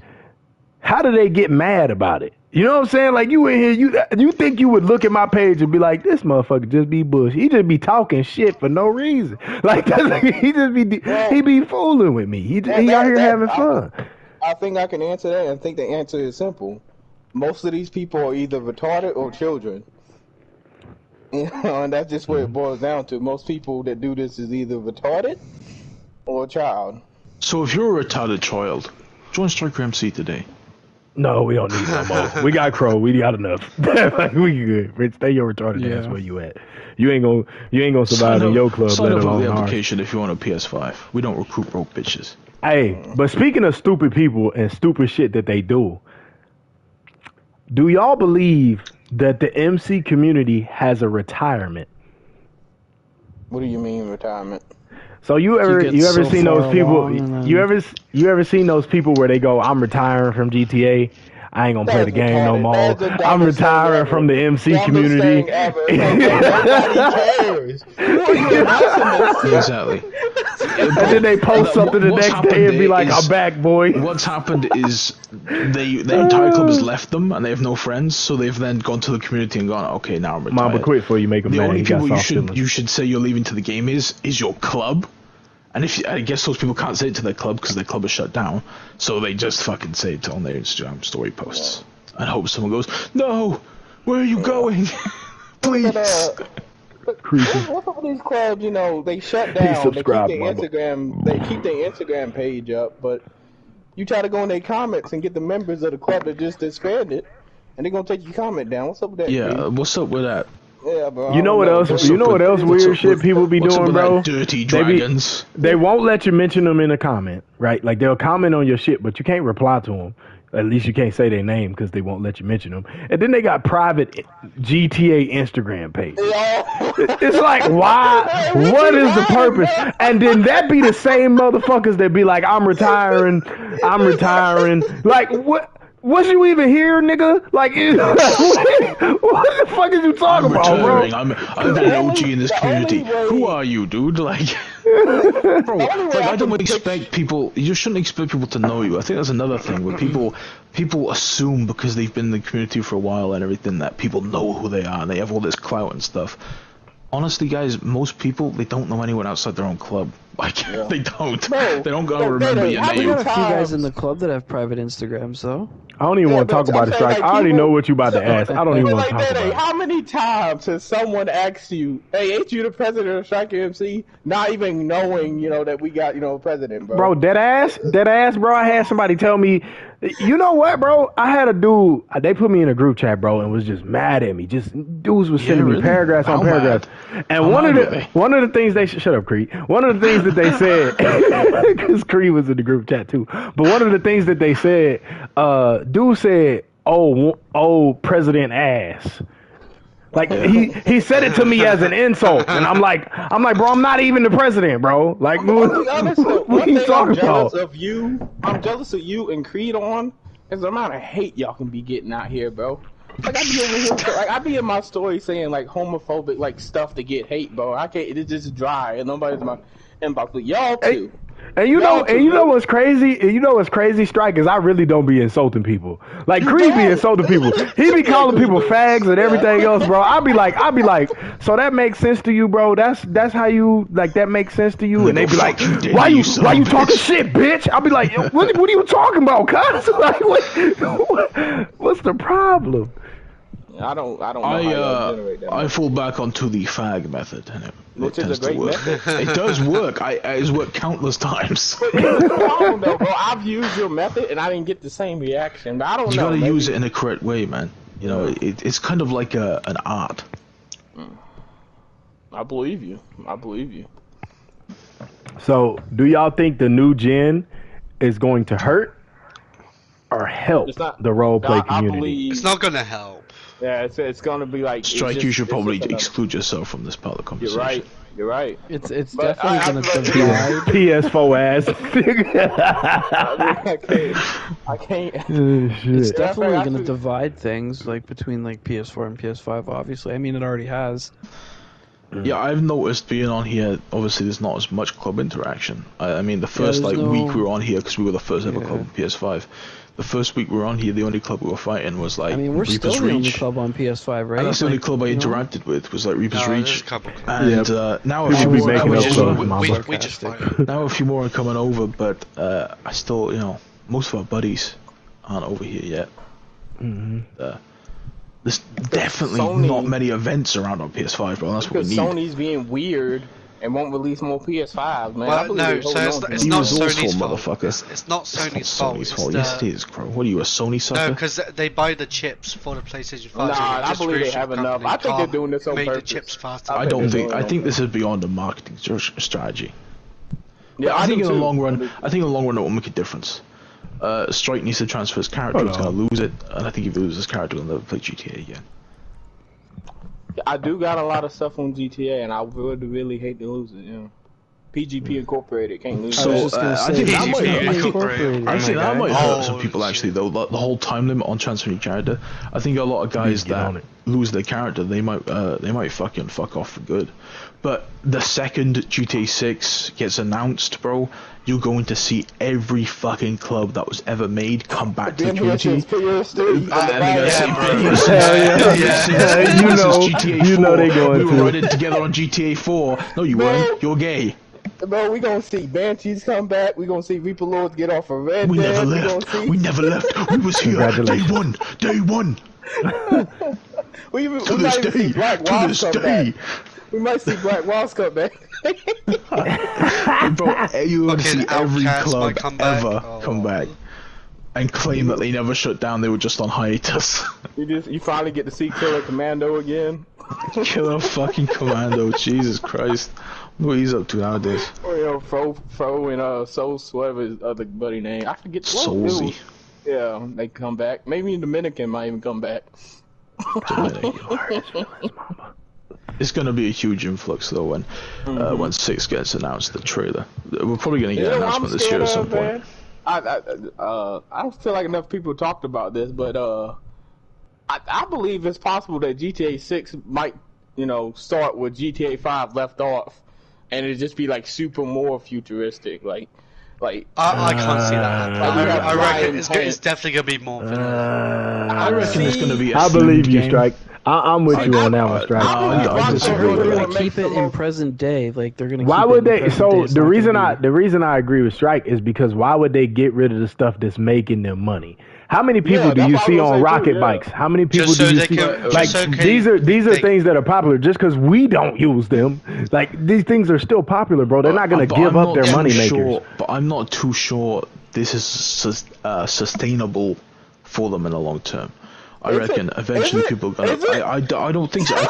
how do they get mad about it? You know what I'm saying? Like, you in here, you think you would look at my page and be like, this motherfucker just be bush. He just be talking shit for no reason. Like, he be fooling with me. He out here having fun. I think I can answer that, and I think the answer is simple. Most of these people are either retarded or children. You know, and that's just what it boils down to. Most people that do this is either retarded or a child. So if you're a retarded child, join Striker MC today. No, we don't need no more. We got Crow. We got enough. Like, we good. Rich, stay your retarded ass where you at. You ain't gonna survive in your club. Sign up for the application if you want a PS5. We don't recruit broke bitches. Hey, but speaking of stupid people and stupid shit that they do y'all believe that the MC community has a retirement? What do you mean retirement? So you ever seen those people? You ever seen those people where they go, "I'm retiring from GTA. I ain't gonna play the game no more. I'm retiring from the MC community." Exactly. And then they post something the next day and be like, "I'm back, boy." What's happened is the entire club has left them and they have no friends, so they've then gone to the community and gone, "Okay, now I'm retired." Mama quit before you make them mad. The only people you should say you're leaving to the game is your club. And I guess those people can't say it to their club because their club is shut down, so they just fucking say it on their Instagram story posts and hope someone goes, "No, where are you going? Please." What's up with these clubs? You know, they shut down. They keep their Instagram page up, but you try to go in their comments and get the members of the club that just disbanded, and they're gonna take your comment down. What's up with that? Yeah, what's up with that? Yeah, bro. You know what else? You know what else weird shit people be doing, bro? Dirty dragons. They won't let you mention them in a comment, right? Like, they'll comment on your shit, but you can't reply to them. At least you can't say their name because they won't let you mention them. And then they got private GTA Instagram page. It's like, why? What is the purpose? And then that be the same motherfuckers that be like, I'm retiring. Like, what? Was you even here, nigga? Like, what the fuck is you talking about, bro? I'm an OG in this community. Who are you, dude? Like, bro, like I don't expect people. You shouldn't expect people to know you. I think that's another thing where people assume because they've been in the community for a while and everything that people know who they are and they have all this clout and stuff. Honestly, guys, most people, they don't know anyone outside their own club. Like, they don't. Bro, they don't gotta remember your name. We got a few guys in the club that have private Instagrams, though. I don't even want to talk about it, Strike. I already know what you about to ask. I don't even want to talk about it. How many times has someone asked you, hey, ain't you the president of Strike MC? Not even knowing, that we got, a president, bro. Bro, dead ass, bro. I had somebody tell me, you know what, bro? I had a dude, they put me in a group chat, bro, and was just mad at me. Just dudes was sending me paragraphs on paragraphs. And one of the things they shut up, Creed. One of the things that they said, because Creed was in the group chat too. But one of the things that they said, dude said, "Oh, president ass." Like he said it to me as an insult, and I'm like, bro, I'm not even the president, bro. Like, what are you talking about? I'm jealous of you and Creed is the amount of hate y'all can be getting out here, bro. Like I be over here, like I be in my story saying like homophobic like stuff to get hate, bro. I can't. It's just dry, and nobody's in my inbox, but y'all too. And you know what's crazy? And you know what's crazy, Strike, is I really don't be insulting people. Like Creed be insulting people. He be calling people fags and everything else, bro. I'll be like, so that makes sense to you, bro? That's how you like that makes sense to you? And they be like, why you talking shit, bitch? I'll be like, what are you talking about, cuz? Like, what's the problem? I don't know how you generate that. I fall back onto the fag method, and which is a great method. It does work. It's worked countless times. But here's the problem, though, bro. I've used your method, and I didn't get the same reaction. But I don't know. You gotta use it in a correct way, man. It's kind of like an art. I believe you. So, do y'all think the new gen is going to hurt or help the roleplay community? It's not gonna help. Yeah, it's gonna be like Strike. You should probably exclude yourself from this part of the conversation. You're right. It's definitely gonna divide. PS4 ass. I can't. It's definitely gonna divide things like between like PS4 and PS5. Obviously, I mean it already has. Yeah, I've noticed being on here. Obviously, there's not as much club interaction. I mean, the first week we were on here because we were the first ever club on PS5. The first week we were on here, the only club we were fighting was like we're Reaper's still Reach. the only club on PS5, right? And that's the only club I interacted with was like Reaper's Reach. And now a few more we just fight. Now a few more are coming over, but I still, most of our buddies aren't over here yet. There's definitely not many events around on PS5, bro. That's what we need. Sony's being weird and won't release more PS5s, man. Well, no, so it's not Sony's fault. Motherfucker. It's not Sony's fault. Yes, it is, bro. What are you, a Sony sucker? No, because they buy the chips for the PlayStation 5. Nah, I believe they have enough. I think they're doing this on purpose. The chips faster. I think this is beyond a marketing strategy. Yeah, I think in the long run, it will make a difference. Strike needs to transfer his character. He's gonna lose it, and I think if he loses his character, he'll never play GTA again. I do got a lot of stuff on GTA, and I would really hate to lose it. PGP Incorporated can't lose. So I think that might hurt some people actually. Though the whole time limit on transferring your character, I think a lot of guys that lose their character, they might fucking fuck off for good. But the second GTA 6 gets announced, bro, you're going to see every fucking club that was ever made come back to the community. You know they going to. We were running together on GTA 4. No, you weren't. You're gay. Bro, we gonna see Banshees come back. We gonna see Reaper Lords get off of Red Dead. We never left. We was here day one. we might even see Black Walls come back. We might see Black Walls come back. Bro, you want to see every club ever come back and claim that they never shut down. They were just on hiatus. You finally get to see Killer Commando again. Killer fucking Commando, Jesus Christ. What he's up to nowadays. Fro and Soul, whatever his other buddy name. I forget the Soulsy. Yeah, they come back. Maybe Dominican might even come back. It's gonna be a huge influx though when 6 gets announced, the trailer. We're probably gonna get an announcement this year at some point. I don't feel like enough people talked about this, but I believe it's possible that GTA 6 might, start where GTA 5 left off, and it'd just be like super more futuristic, like. I can't see that. I reckon it's definitely gonna be more vanilla. I reckon it's gonna be. I believe you, Strike. I'm with you on that one, Strike. I disagree. They're gonna keep it in present day, like they're gonna. Why keep would it in they? So day, the reason I agree with Strike is because why would they get rid of the stuff that's making them money? How many people do you see on rocket bikes? How many people do you see? Like these are things that are popular just because we don't use them. Like these things are still popular, bro. They're not gonna give up their money makers. But I'm not too sure this is sustainable for them in the long term. I reckon eventually people are gonna. I don't think so. I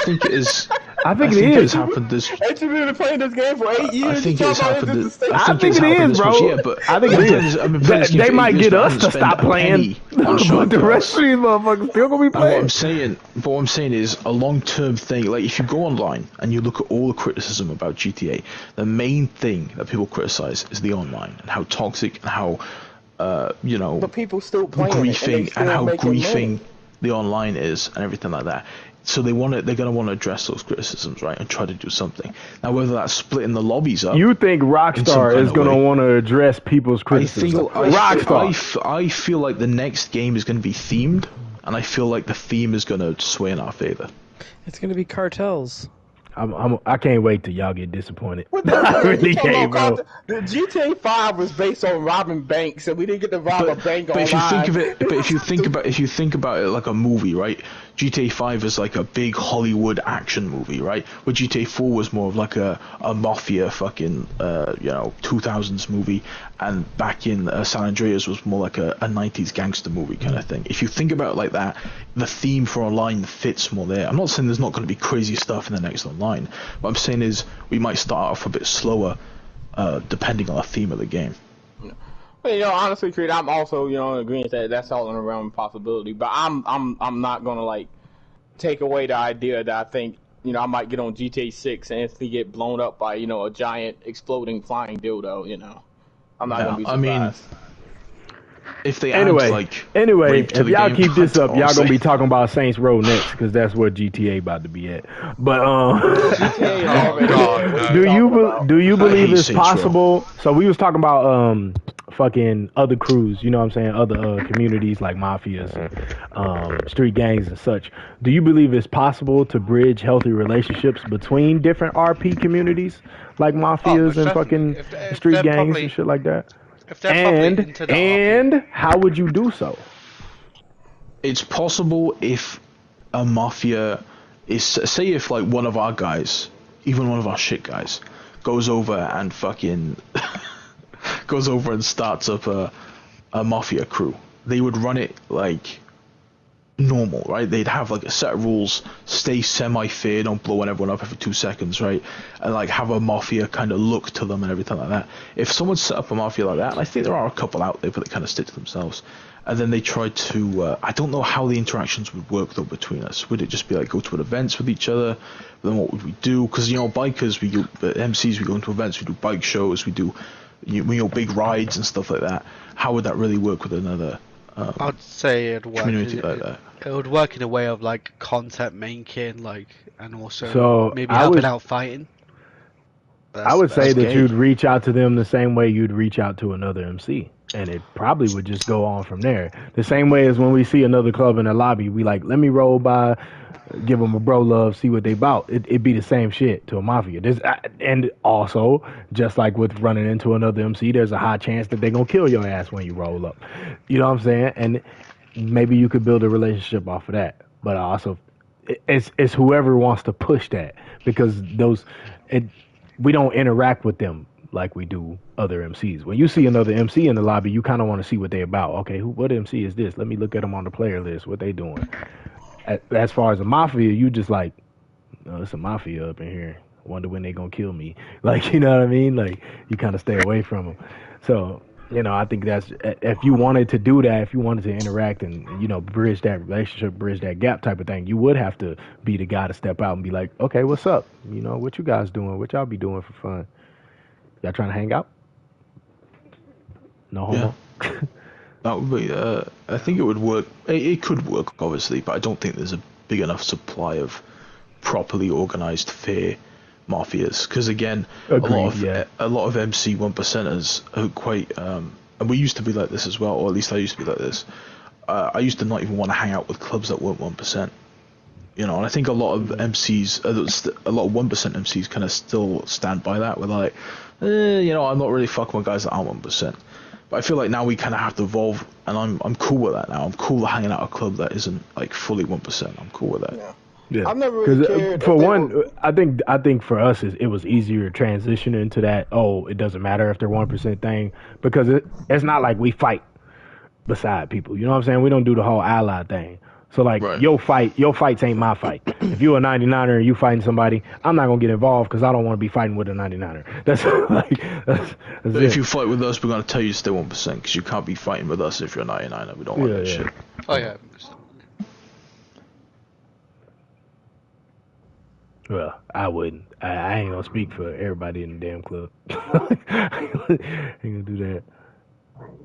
think it is. I think it is. Happened this. You've been playing this game for 8 years. I think it's happened. I think it is, bro. Yeah, but I think it is. They might get us to stop playing, but the rest of these motherfuckers still gonna be playing. What I'm saying is a long-term thing. Like if you go online and you look at all the criticism about GTA, the main thing that people criticize is the online and how toxic and how. But people still playing griefing and how griefing the online is and everything like that. So they're gonna want to address those criticisms, right, and try to do something. Now, whether that's splitting the lobbies up, you think Rockstar is gonna want to address people's criticism? I feel like the next game is gonna be themed, and I feel like the theme is gonna sway in our favor. It's gonna be cartels. I can't wait till y'all get disappointed. I really can't, bro. The GTA 5 was based on robbing banks, and we didn't get to rob a bank online. If you think about it like a movie, right? GTA 5 is like a big Hollywood action movie, right? Where GTA 4 was more of like a mafia fucking 2000s movie, and back in San Andreas was more like a 90s gangster movie kind of thing. If you think about it like that, the theme for online fits more there. I'm not saying there's not going to be crazy stuff in the next online. What I'm saying is we might start off a bit slower, depending on the theme of the game. But, honestly, Creed, I'm also, in agreement that that's all in the realm of possibility. But I'm not gonna like take away the idea that I think, I might get on GTA 6 and instantly get blown up by, a giant exploding flying dildo. I'm not gonna be surprised. If they anyway, if y'all keep this up, y'all gonna be talking about Saints Row next because that's where GTA about to be at. But do you believe it's possible? So we was talking about fucking other crews, you know what I'm saying, other communities like mafias, street gangs and such. Do you believe it's possible to bridge healthy relationships between different RP communities like mafias and fucking street gangs and shit like that? And how would you do so? It's possible if a mafia is, say if like one of our guys, even one of our shit guys, goes over and fucking goes over and starts up a mafia crew. They would run it like normal, right? They'd have like a set of rules, stay semi-fair, don't blow everyone up every 2 seconds, right? And like have a mafia kind of look to them and everything like that. If someone set up a mafia like that, and I think there are a couple out there, but they kind of stick to themselves, and then they try to, I don't know how the interactions would work though between us. Would it just be like go to events with each other? Then what would we do? Because bikers, we go, MCs, we go into events, we do bike shows, we do big rides and stuff like that. How would that really work with another I'd say it'd work community like that? It would work in a way of like content making, like, and also maybe helping out fighting. I would say that you'd reach out to them the same way you'd reach out to another MC, and it probably would just go on from there. The same way as when we see another club in the lobby, we like, let me roll by, give them a bro love, see what they about. It'd be the same shit to a mafia. And also, just like with running into another MC, there's a high chance that they're gonna kill your ass when you roll up. You know what I'm saying? And maybe you could build a relationship off of that. But also, it's whoever wants to push that, because we don't interact with them like we do other MCs. When you see another MC in the lobby, you kind of want to see what they about. Okay, what MC is this? Let me look at them on the player list. What they doing? As far as a mafia, you just like, oh, it's a mafia up in here. Wonder when they gonna kill me. Like, you know what I mean? Like, you kind of stay away from them. So, I think that's, if you wanted to do that, if you wanted to interact and, bridge that relationship, bridge that gap type of thing, you would have to be the guy to step out and be like, okay, what's up? What you guys doing? What y'all be doing for fun? Y'all trying to hang out? No homo. Yeah. That would be. I think it would work. It could work, obviously, but I don't think there's a big enough supply of properly organized, fair mafias. Because again, Agreed, a lot of MC 1%ers are quite. And we used to be like this as well, or at least I used to be like this. I used to not even want to hang out with clubs that weren't 1%. You know, and I think a lot of MCs, a lot of 1% MCs, kind of still stand by that. We're like, you know, I'm not really fucking with guys that aren't 1%. But I feel like now we kind of have to evolve, and I'm cool with that now. I'm cool with hanging out at a club that isn't like fully 1%. I'm cool with that. Yeah. I've never really cared. For one, I think for us it was easier to transition into that. Oh, it doesn't matter if they're 1% thing, because it's not like we fight beside people. You know what I'm saying? We don't do the whole ally thing. So like your fights ain't my fight. If you a 99er and you fighting somebody, I'm not gonna get involved because I don't want to be fighting with a 99er. That's like that's if you fight with us, we're gonna tell you to stay 1% because you can't be fighting with us if you're a 99er. We don't want that shit. Oh yeah. Well, I wouldn't. I ain't gonna speak for everybody in the damn club. I ain't gonna do that.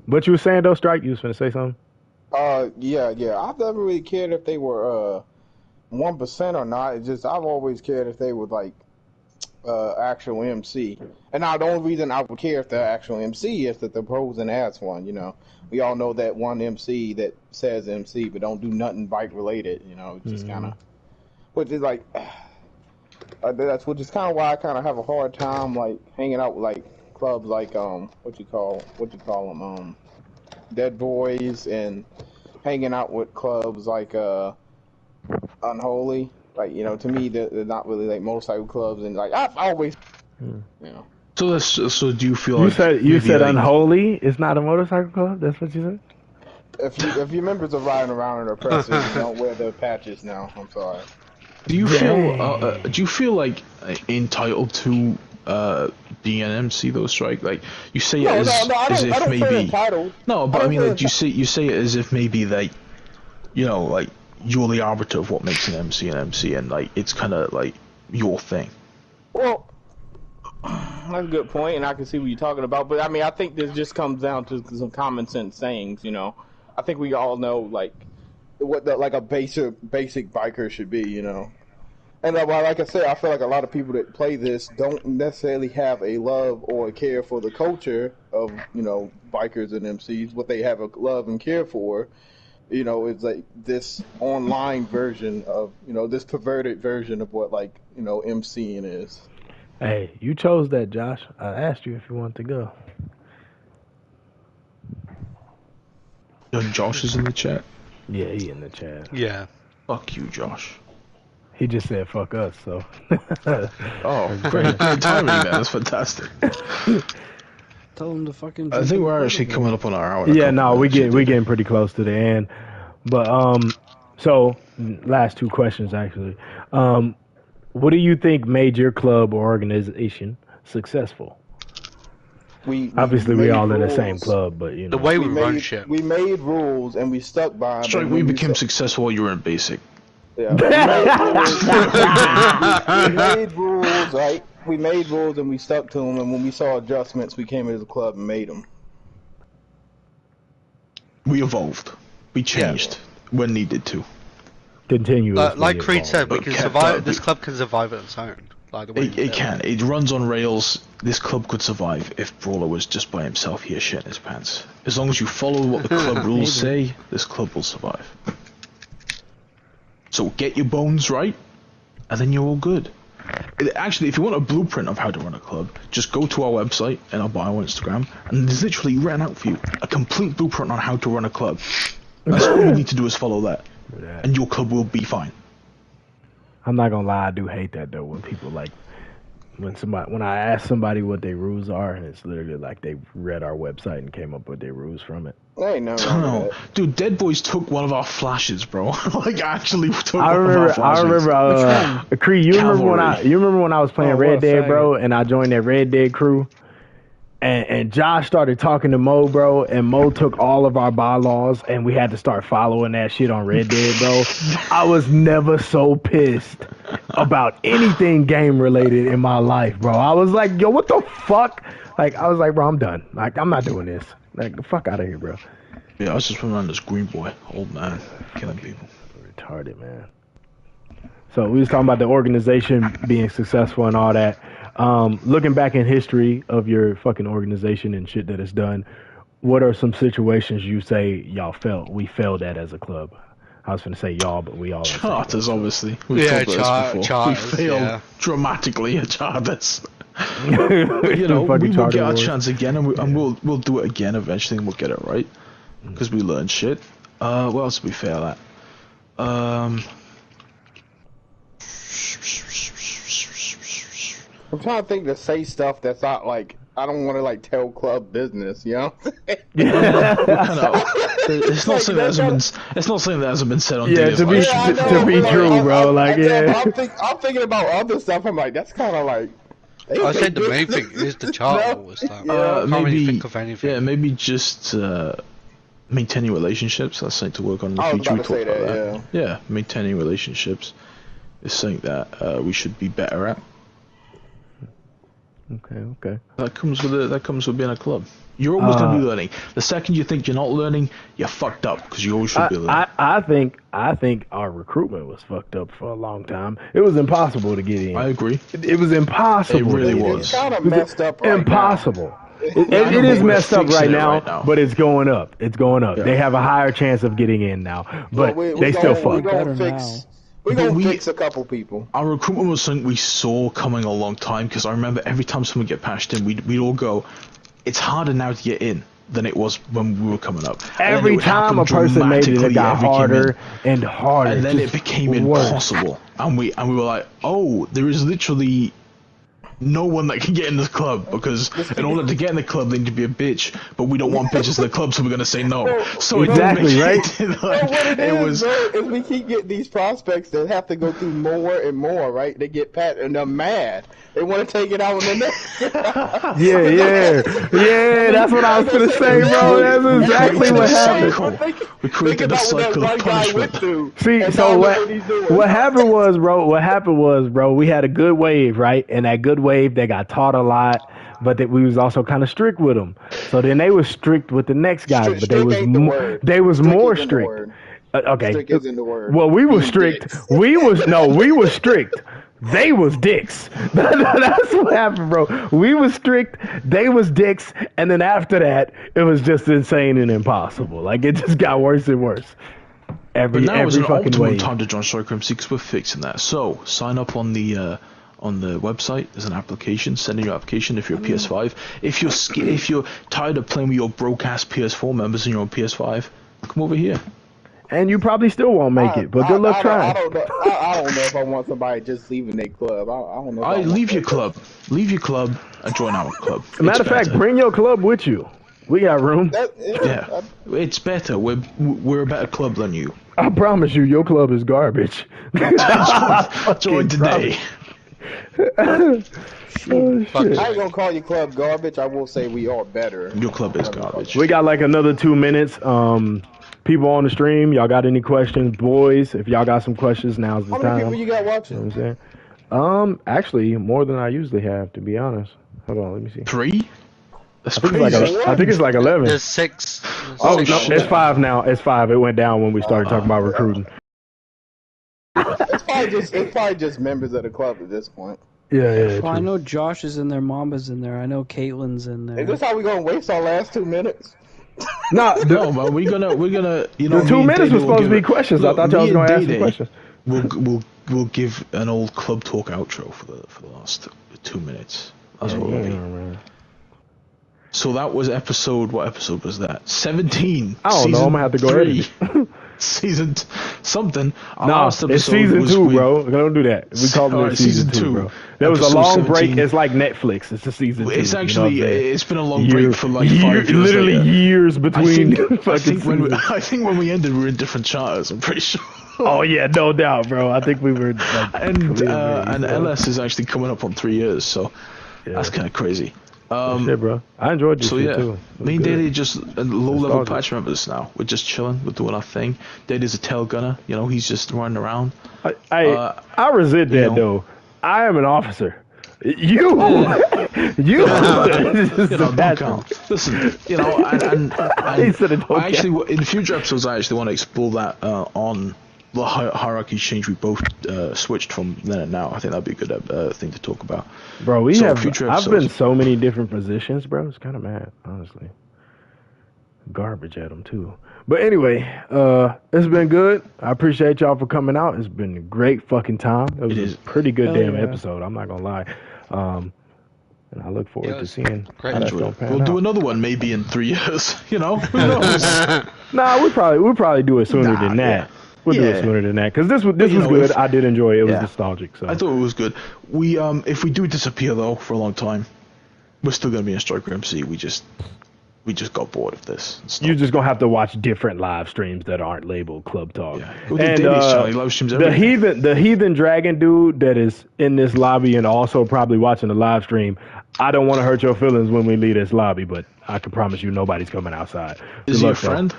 But you were saying though, Strike, you was finna say something? Yeah. I've never really cared if they were 1% or not. It's just I've always cared if they were like actual MC. And now the only reason I would care if they're actual MC is that they're posing as one. You know, we all know that one MC that says MC but don't do nothing bike related. You know, just kind of, which is like. That's which is kind of why I kind of have a hard time like hanging out with like clubs like what you call them Dead Boys, and hanging out with clubs like Unholy. Like, you know, to me they're not really like motorcycle clubs, and like I've always you know. So do you feel you said Unholy is not a motorcycle club? That's what you said? If your members are riding around in their presses, don't wear their patches now. I'm sorry. Do you feel like entitled to being an MC though, Strike? Like you say it as if maybe no, but I mean like you say it as if maybe like, you know, like you're the arbiter of what makes an MC and like it's kind of like your thing. Well, that's a good point, and I can see what you're talking about. But I mean, I think this just comes down to some common sense sayings. You know, I think we all know like what like a basic biker should be, you know. And like I said, I feel like a lot of people that play this don't necessarily have a love or a care for the culture of, you know, bikers and MCs. What they have a love and care for, you know, is like this online version of, you know, this perverted version of what, like, you know, MCing is. Hey, you chose that, Josh. I asked you if you wanted to go. Josh is in the chat. Yeah, he in the chat. Yeah. Fuck you, Josh. He just said fuck us, so. Oh, great timing, man. That's fantastic. Tell him to fucking. I think we're actually coming up on our hour. Yeah, no, we getting pretty close to the end. But so last two questions actually. What do you think made your club or organization successful? Obviously we all in the same club, but you know the way we run shit. We made rules and we stuck by them. Strike, we became successful while you were in basic. Yeah, we made rules, right? We made rules and we stuck to them, and when we saw adjustments, we came into the club and made them. We evolved. We changed when needed to. Continue. Like Creed said, we can survive. This club can survive on its own. Like the way it can. It runs on rails. This club could survive if Brawler was just by himself here shitting his pants. As long as you follow what the club rules say, this club will survive. So get your bones right, and then you're all good. Actually, if you want a blueprint of how to run a club, just go to our website and our bio on Instagram, and there's literally written out for you a complete blueprint on how to run a club. That's all you need to do is follow that, and your club will be fine. I'm not gonna lie, I do hate that though when people like when I ask somebody what their rules are, and it's literally like they read our website and came up with their rules from it. Hey, no. Dude, Dead Boys took one of our flashes, bro. Like actually took one of our flashes. I remember. Cree, you remember when I was playing Red Dead, bro, and I joined that Red Dead crew, and Josh started talking to Mo, bro, and Mo took all of our bylaws, and we had to start following that shit on Red Dead, bro. I was never so pissed about anything game related in my life, bro. I was like, yo, what the fuck? Like, I was like, bro, I'm done. Like, I'm not doing this. Like, the fuck out of here, bro. Yeah, I was just remembering this green boy, old man, killing people. Retarded, man. So we was talking about the organization being successful and all that. Looking back in history of your fucking organization and shit that it's done, what are some situations you say we failed at as a club? I was going to say y'all, but we all Charters, obviously. We failed dramatically at charters. But, you know, we will get our chance again, and we'll do it again eventually, and we'll get it right because we learn shit. What else did we fail at? I'm trying to think to say stuff that's not like, I don't want to like tell club business, you know? It's not something that hasn't been said on to be true, bro. I'm thinking about other stuff. I'm like, that's kind of like. I said the main thing is the charter. Can't really think of anything. Yeah, maybe just maintaining relationships. That's something to work on in the future. We talk about that. Yeah, maintaining relationships is something that we should be better at. Okay. That comes with being a club. You're always going to be learning. The second you think you're not learning, you're fucked up because you always should be learning. I think our recruitment was fucked up for a long time. It was impossible to get in. I agree. It was impossible. It really was. It's kind of messed up. Impossible. It is messed up right now, but it's going up. It's going up. Yeah. They have a higher chance of getting in now, but they still fuck. We're going to fix a couple people. Our recruitment was something we saw coming a long time, because I remember every time someone get patched in, we'd all go, it's harder now to get in than it was when we were coming up. Every time a person made it got harder and harder. And then it became impossible. And we were like, oh, there is literally no one that can get in this club, because in order to get in the club they need to be a bitch, but we don't want bitches in the club, so we're gonna say no. So exactly, right? If we keep getting these prospects that have to go through more and more, right? They get pat and they're mad. They want to take it out on the next. Yeah. That's what I was gonna say, bro. That's exactly what happened. We created a cycle of punishment. See, so what happened was, bro, we had a good wave, right? And that good wave, they got taught a lot, but we was also kind of strict with them. So then they was strict with the next guys, but they was more strict. Okay. Strict isn't the word. Well, we were strict. We were strict. They was dicks. That's what happened, bro. We was strict. They was dicks. And then after that, it was just insane and impossible. Like, it just got worse and worse. Every fucking way. Time to join Striker MC, because we're fixing that. So sign up on the website. There's an application. Send in your application if you're a PS5. If you're tired of playing with your broke ass PS4 members and you're on PS5, come over here. And you probably still won't make it, but good luck trying. I don't know if I want somebody just leaving their club. I don't know. Leave your club. Leave your club and join our club. Matter of fact, bring your club with you. We got room. It's better. We're a better club than you. I promise you, your club is garbage. Join today. I ain't gonna call your club garbage. I will say we are better. Your club is garbage. We got like another 2 minutes. People on the stream, y'all got any questions? Boys, if y'all got some questions, now's the time. How many people you got watching? You know what I'm saying? Actually, more than I usually have, to be honest. Hold on, let me see. 3? That's I think it's like 11. There's 6. No, it's 5 now. It's 5. It went down when we started talking about recruiting. It's probably just members of the club at this point. Yeah. Well, I know Josh is in there, Mamba's in there. I know Caitlin's in there. Is this how we gonna waste our last 2 minutes? No, but we're gonna the 2 minutes was supposed to be questions. I thought y'all was gonna ask some questions. We'll give an old club talk outro for the last 2 minutes. That's what we'll be. Man. So that was what episode was that? 17. I don't know. I'm gonna have to go ahead. Season something. No, it's season 2, bro. Don't do that. We call it season 2, bro. There was a long break. It's like Netflix. It's a season 2. It's actually it's been a long break for like 5 years. Literally years between. I think when we ended, we were in different charters. I'm pretty sure. Oh yeah, no doubt, bro. I think we were. Like, and LS is actually coming up on 3 years, so that's kind of crazy. Shit, bro. I enjoyed this shit too. Me and Daddy just low-level patch members now. We're just chilling. We're doing our thing. Daddy's a tail gunner. You know, he's just running around. I resent that though. I am an officer. You. Don't count. Listen, and I actually, in future episodes, I actually want to explore that on the hierarchy change we both switched from then and now. I think that'd be a good thing to talk about. Bro, I've been so many different positions, bro. It's kind of mad, honestly. Garbage at them too. But anyway, it's been good. I appreciate y'all for coming out. It's been a great fucking time. It was a pretty good episode. I'm not gonna lie. And I look forward to seeing how that's gonna pan out. We'll do another one maybe in 3 years. Who knows? Nah, we'll probably do it sooner than that. Yeah. We'll do it sooner than that because this was good. I did enjoy it. It was nostalgic. So I thought it was good. We if we do disappear though for a long time, we're still gonna be in Striker MC. We just got bored of this. You're just gonna have to watch different live streams that aren't labeled Club Talk. Yeah. And live streams the heathen dragon dude that is in this lobby and also probably watching the live stream. I don't want to hurt your feelings when we leave this lobby, but I can promise you nobody's coming outside. Is he a friend?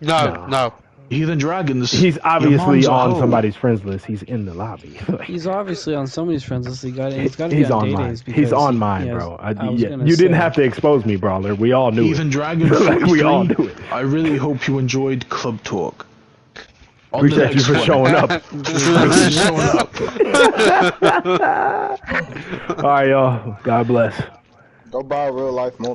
No. Heathen Dragons. He's obviously on somebody's friends list. He's in the lobby. He's obviously on somebody's friends list. He's got to be on mine. He's on mine, bro. You didn't have to expose me, brawler. We all knew Heathen Dragons. We all knew it. I really hope you enjoyed Club Talk. Appreciate you for showing up. All right, y'all. God bless. Go buy a real life